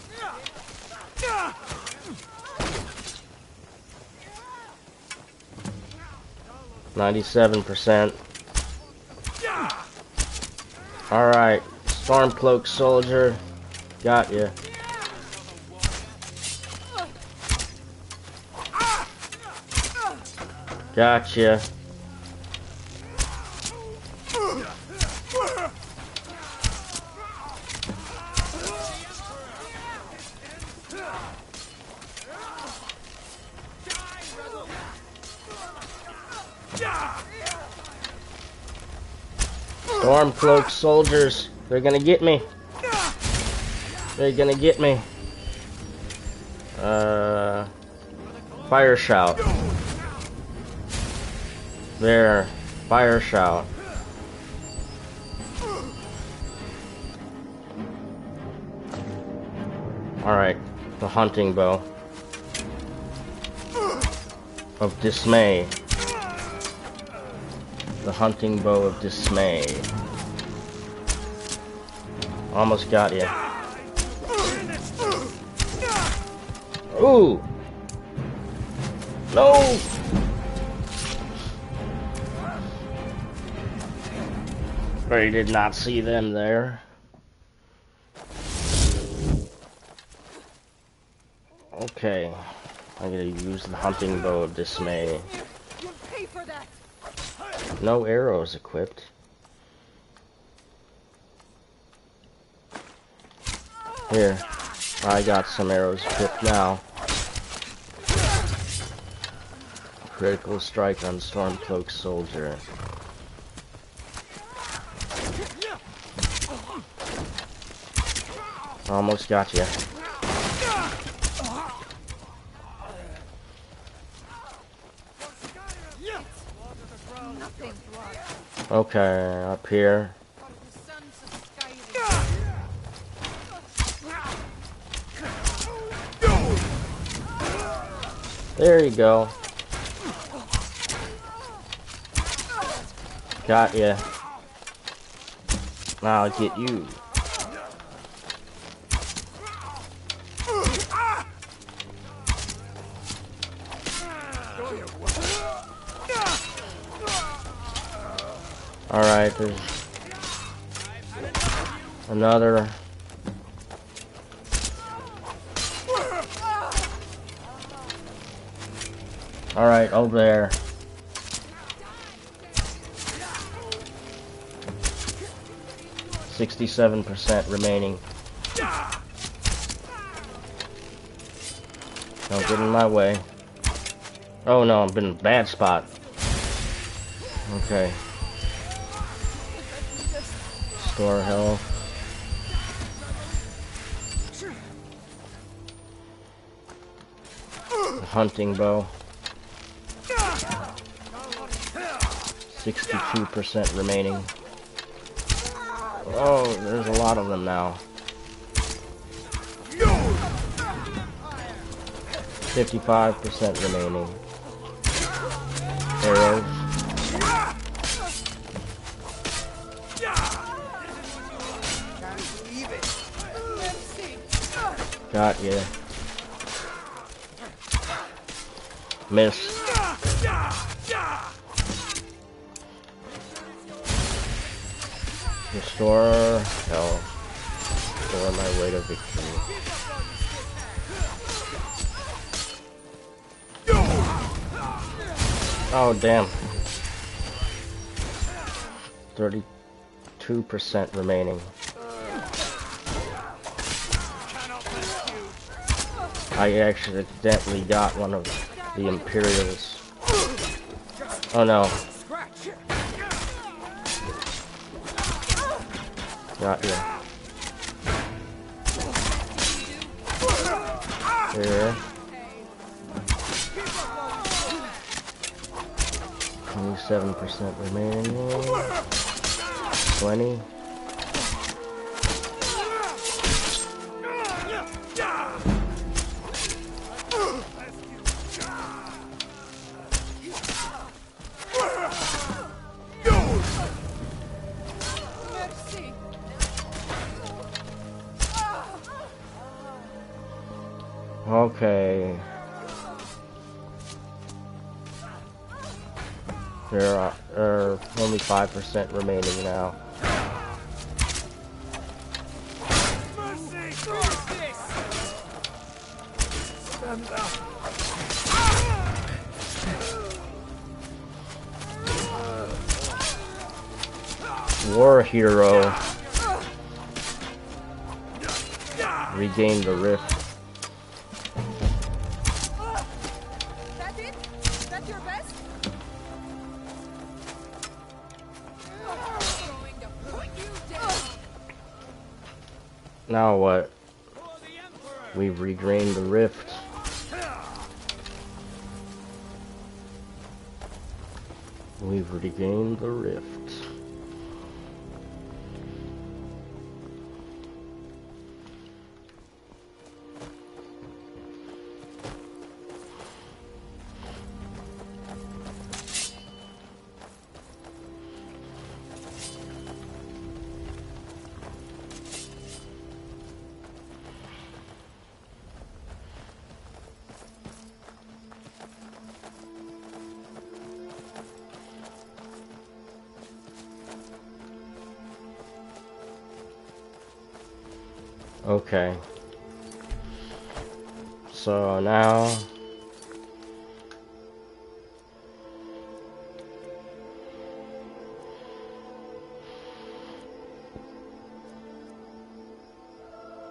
A: 97%. Alright, Stormcloak soldier. Got ya. Gotcha. Stormcloak soldiers, they're gonna get me. They're gonna get me. Fire shout. There, fire shout. Alright, the hunting bow of dismay. The hunting bow of dismay. Almost got you. Ooh! No! I did not see them there. Okay. I'm gonna use the hunting bow of dismay.
M: You'll pay for that.
A: No arrows equipped. Here, I got some arrows equipped now. Critical strike on Stormcloak soldier. Almost got you. Okay, up here. There you go. Got ya. Now I'll get you. Alright, there's another. Alright, over there. 67% remaining. Don't get in my way. Oh no, I'm in a bad spot. Okay. Store health. Hunting bow. 62% remaining. Oh, there's a lot of them now. 55% remaining. Arrows. Got ya. Missed. Restore health. Restore my way to victory. Oh damn. 32% remaining. I accidentally got one of the Imperials. Oh no. Got ya. Here. 27% remaining. 20. Okay. There are only 5% remaining now. War hero. Regain the rift. Now what? We've regained the rift. We've regained the rift. Okay. So now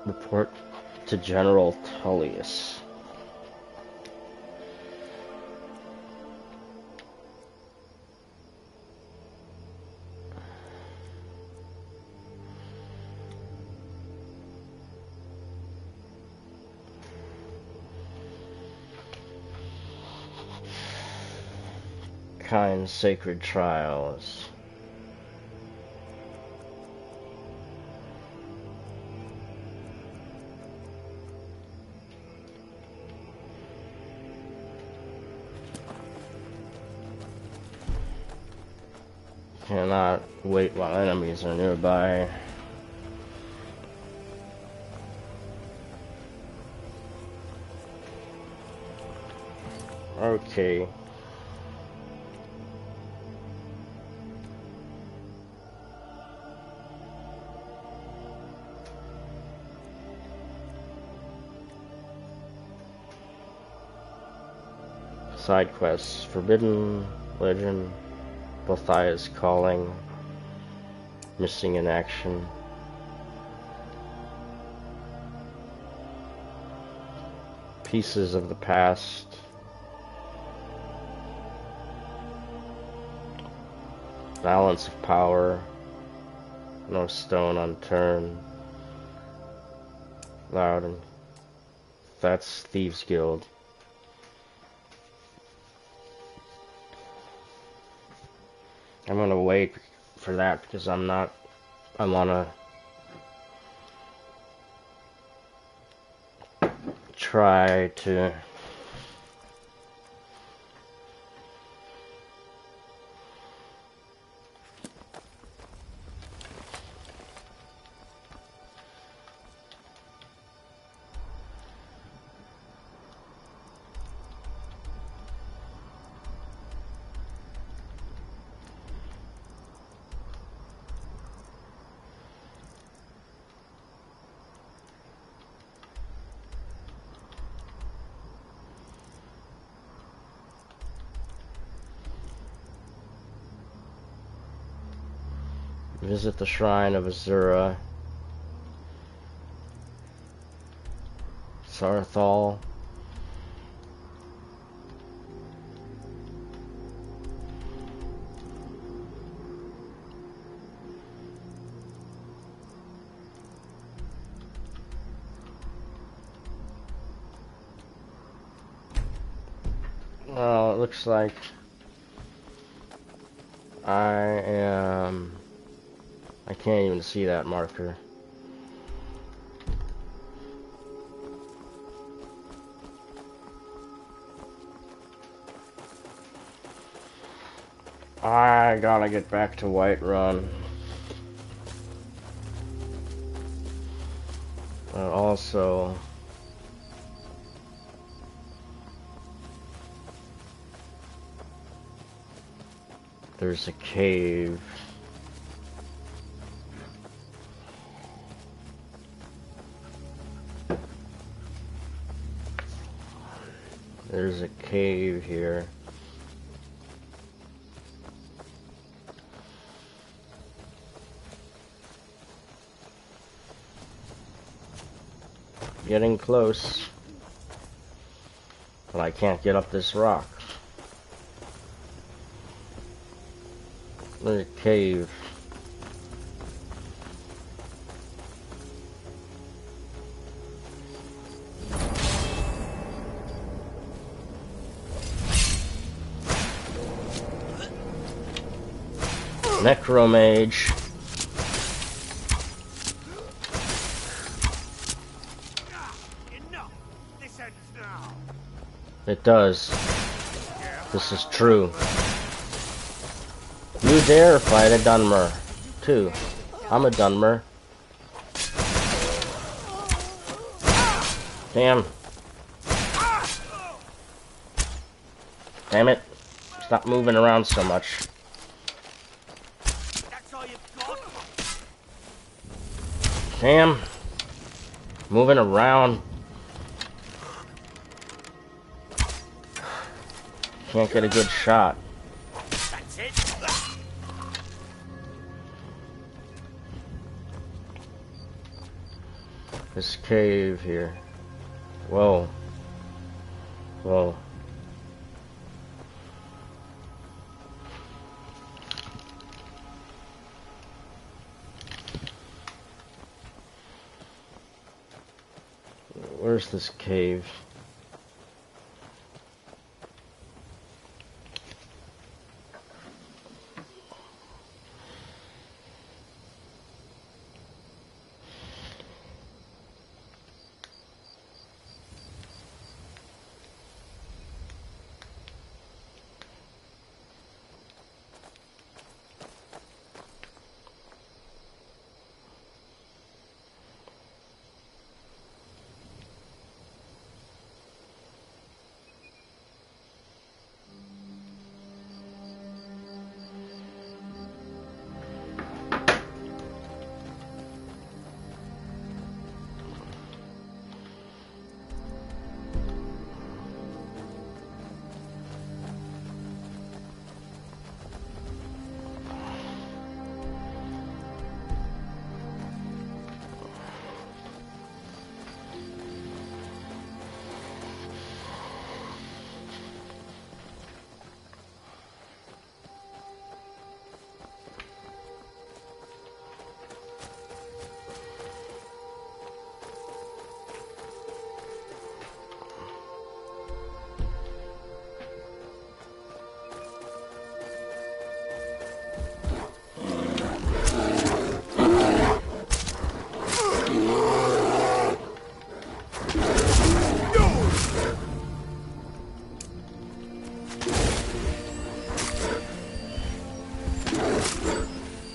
A: report to General Tullius. Kind sacred trials. Cannot wait while enemies are nearby. Okay. Side quests. Forbidden Legend. Matthias calling. Missing in action. Pieces of the past. Balance of power. No stone unturned. Loudon. That's Thieves Guild. I'm gonna wait for that because I wanna try to visit the shrine of Azura, Sarthal. Well, it looks like I can't even see that marker. I gotta get back to Whiterun. But also, there's a cave. There's a cave here. Getting close. But I can't get up this rock. There's a cave. Necromage. It does. This is true. You dare fight a Dunmer, too. I'm a Dunmer. Damn. Damn it. Stop moving around so much. Damn. Moving around. Can't get a good shot.
Q: That's it.
A: This cave here. Whoa. Whoa. Where's this cave?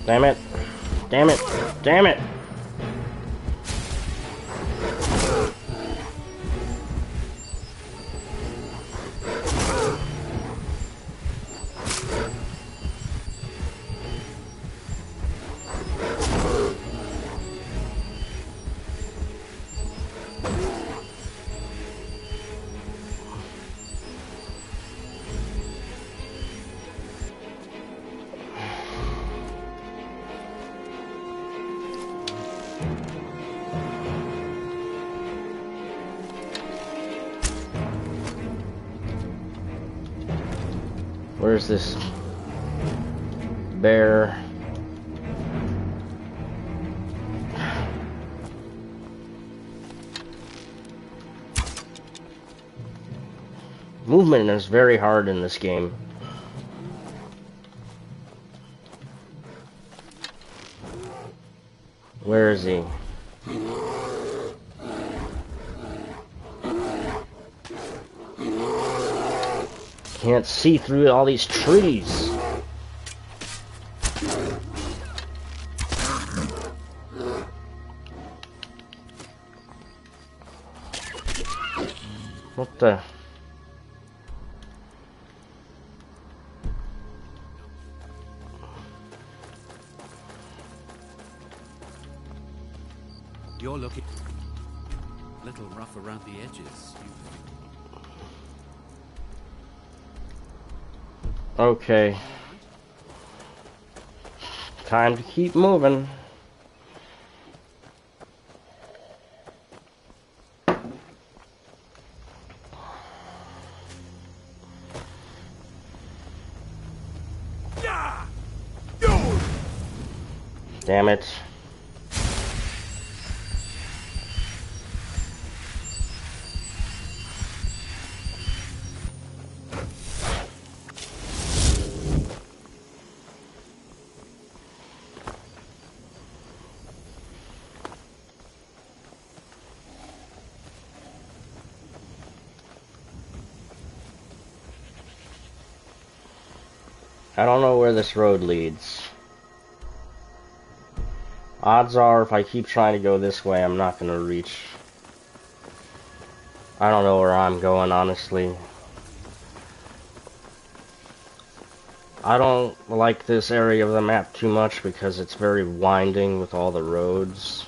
A: Damn it. Damn it. Damn it. Where's this bear? Movement is very hard in this game. Where is he? Can't see through all these trees. What the?
O: You're looking a little rough around the edges.
A: Okay. Time to keep moving. Damn it. I don't know where this road leads. Odds are, if I keep trying to go this way, I'm not gonna reach. I don't know where I'm going, honestly. I don't like this area of the map too much because it's very winding with all the roads.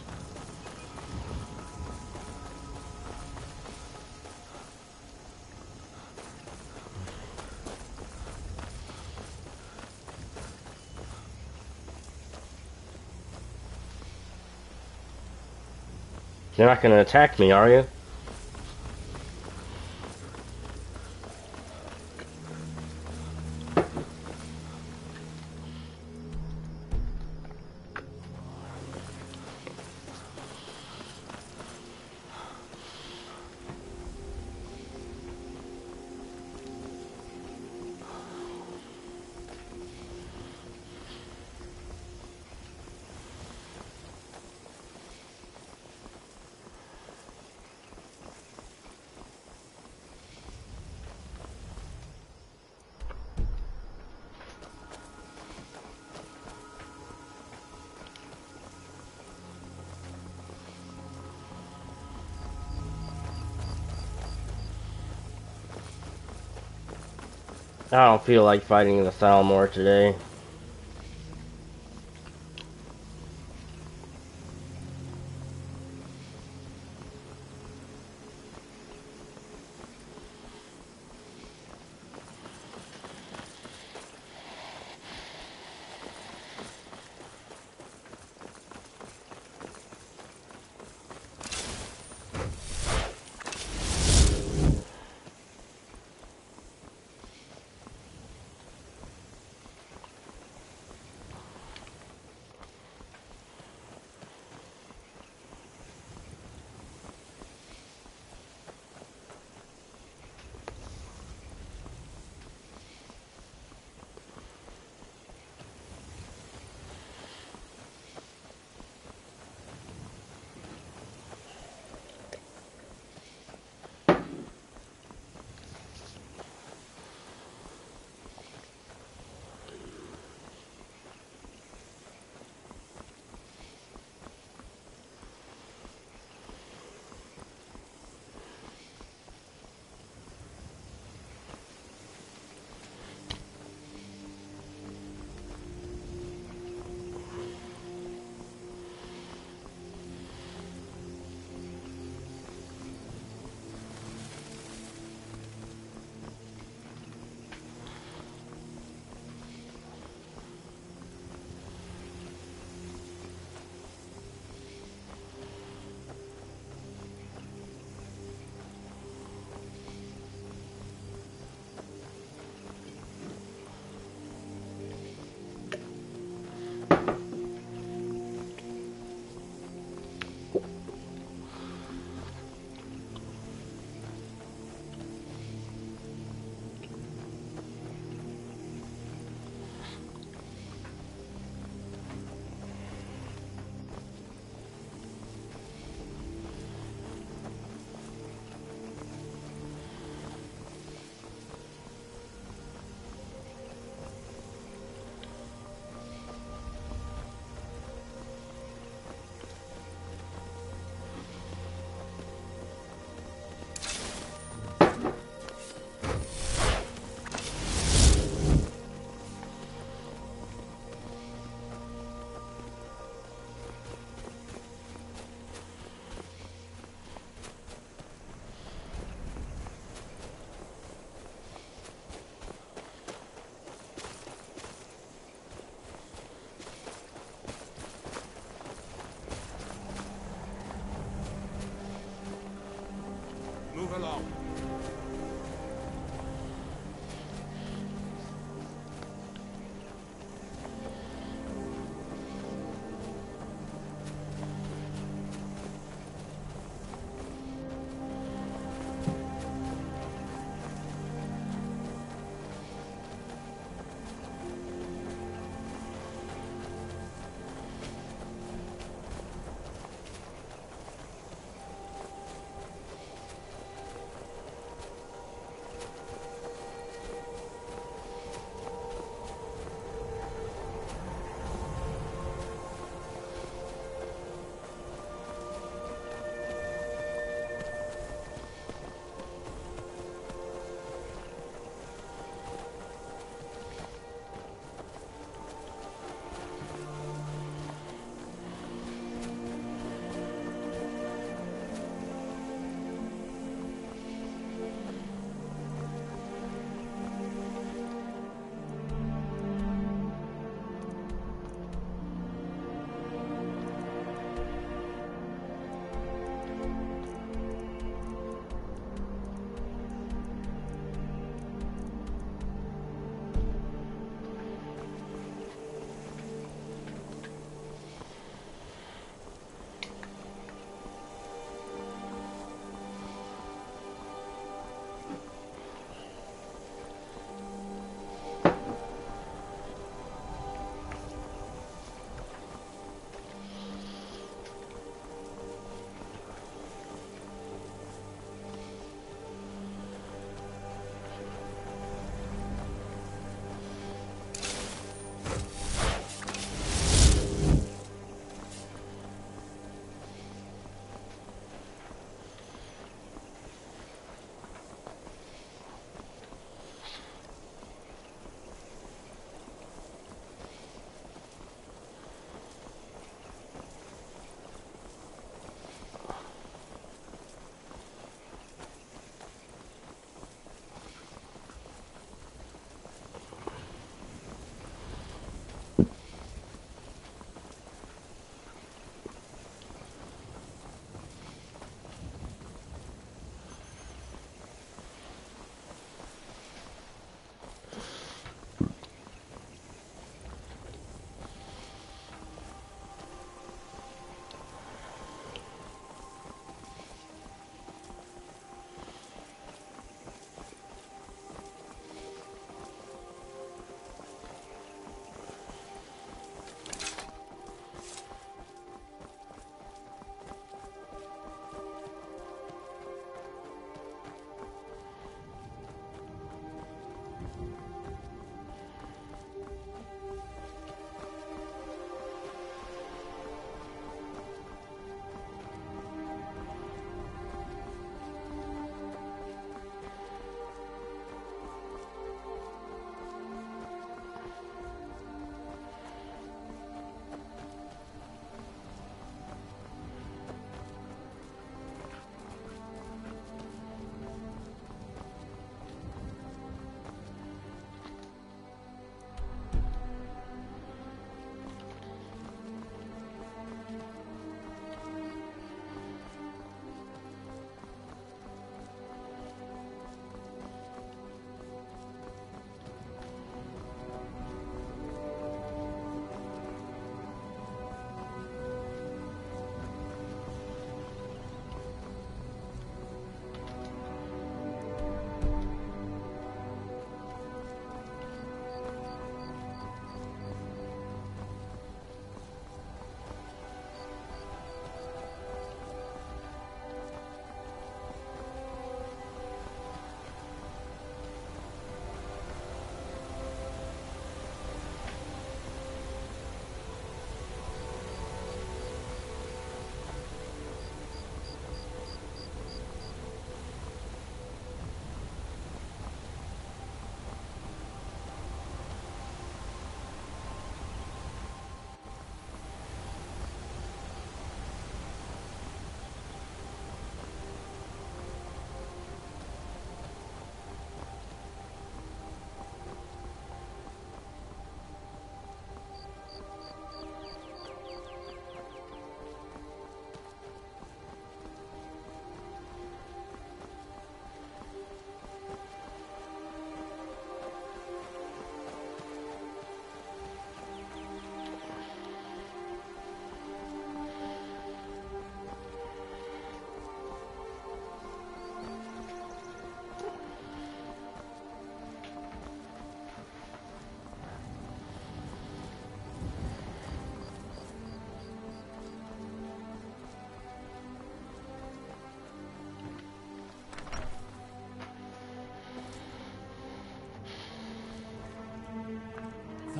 A: You're not gonna attack me, are you? I don't feel like fighting the Thalmor today.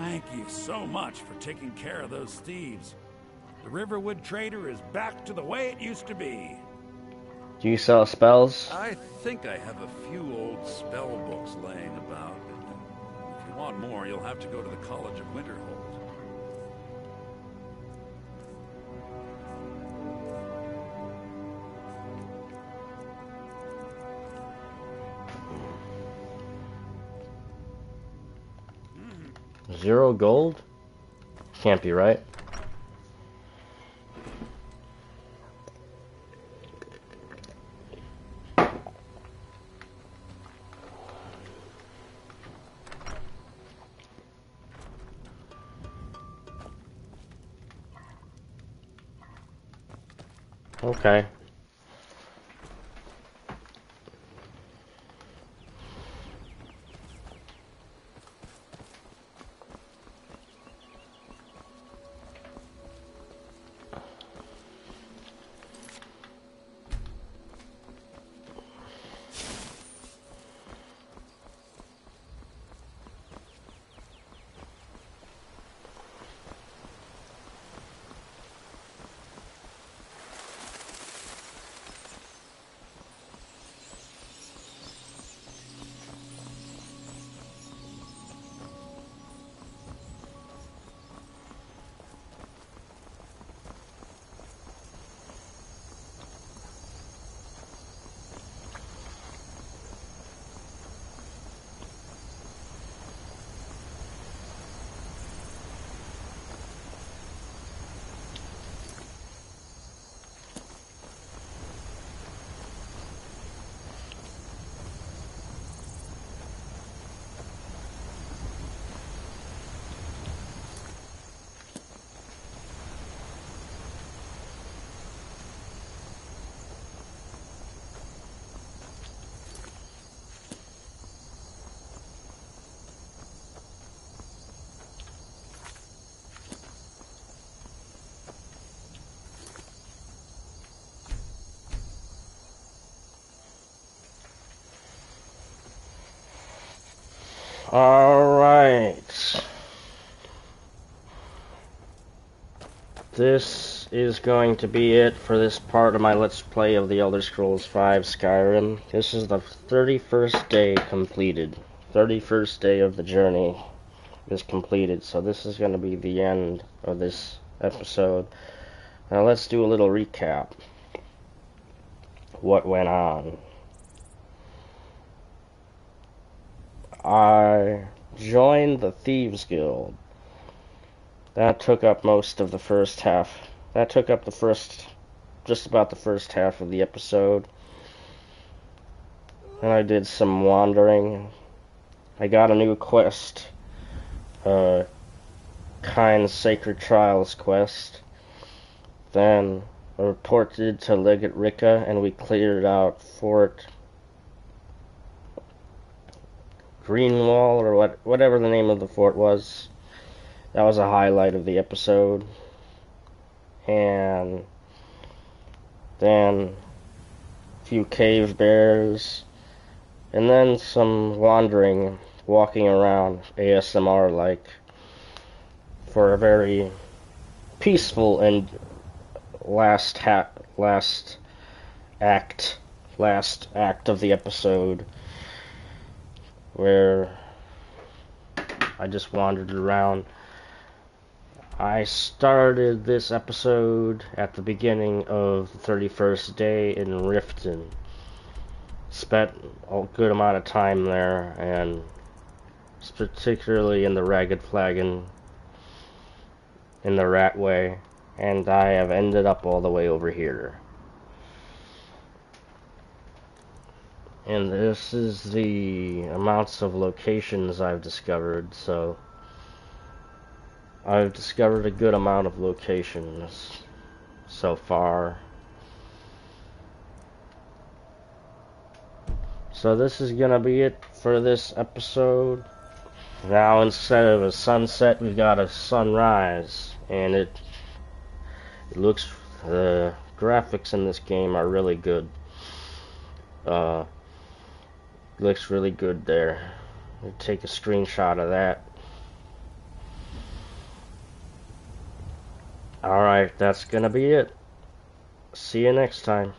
E: Thank you so much for taking care of those thieves. The Riverwood Trader is back to the way it used to be.
A: Do you sell spells?
E: I think I have a few old spell books laying about. If you want more, you'll have to go to the College of Winterhold.
A: 0 gold? Can't be right. Okay. Alright. This is going to be it for this part of my Let's Play of the Elder Scrolls V Skyrim. This is the 31st day completed. 31st day of the journey is completed, so this is going to be the end of this episode. Now let's do a little recap. What went on? I joined the Thieves Guild. That took up most of the first half. That took up just about the first half of the episode. Then I did some wandering. I got a new quest. Kind's Sacred Trials quest. Then I reported to Legate Ricca and we cleared out Fort Greenwall, or whatever the name of the fort was. That was a highlight of the episode. And then a few cave bears, and then some wandering, walking around ASMR like, for a very peaceful and last act of the episode, where I just wandered around. I started this episode at the beginning of the 31st day in Riften. Spent a good amount of time there, and particularly in the Ragged Flagon, in the Ratway, and I have ended up all the way over here. And this is the amounts of locations I've discovered, so I've discovered a good amount of locations so far. So this is gonna be it for this episode. Now instead of a sunset, we've got a sunrise, and it looks, the graphics in this game are really good. Looks really good there. I'll take a screenshot of that. Alright, that's gonna be it. See you next time.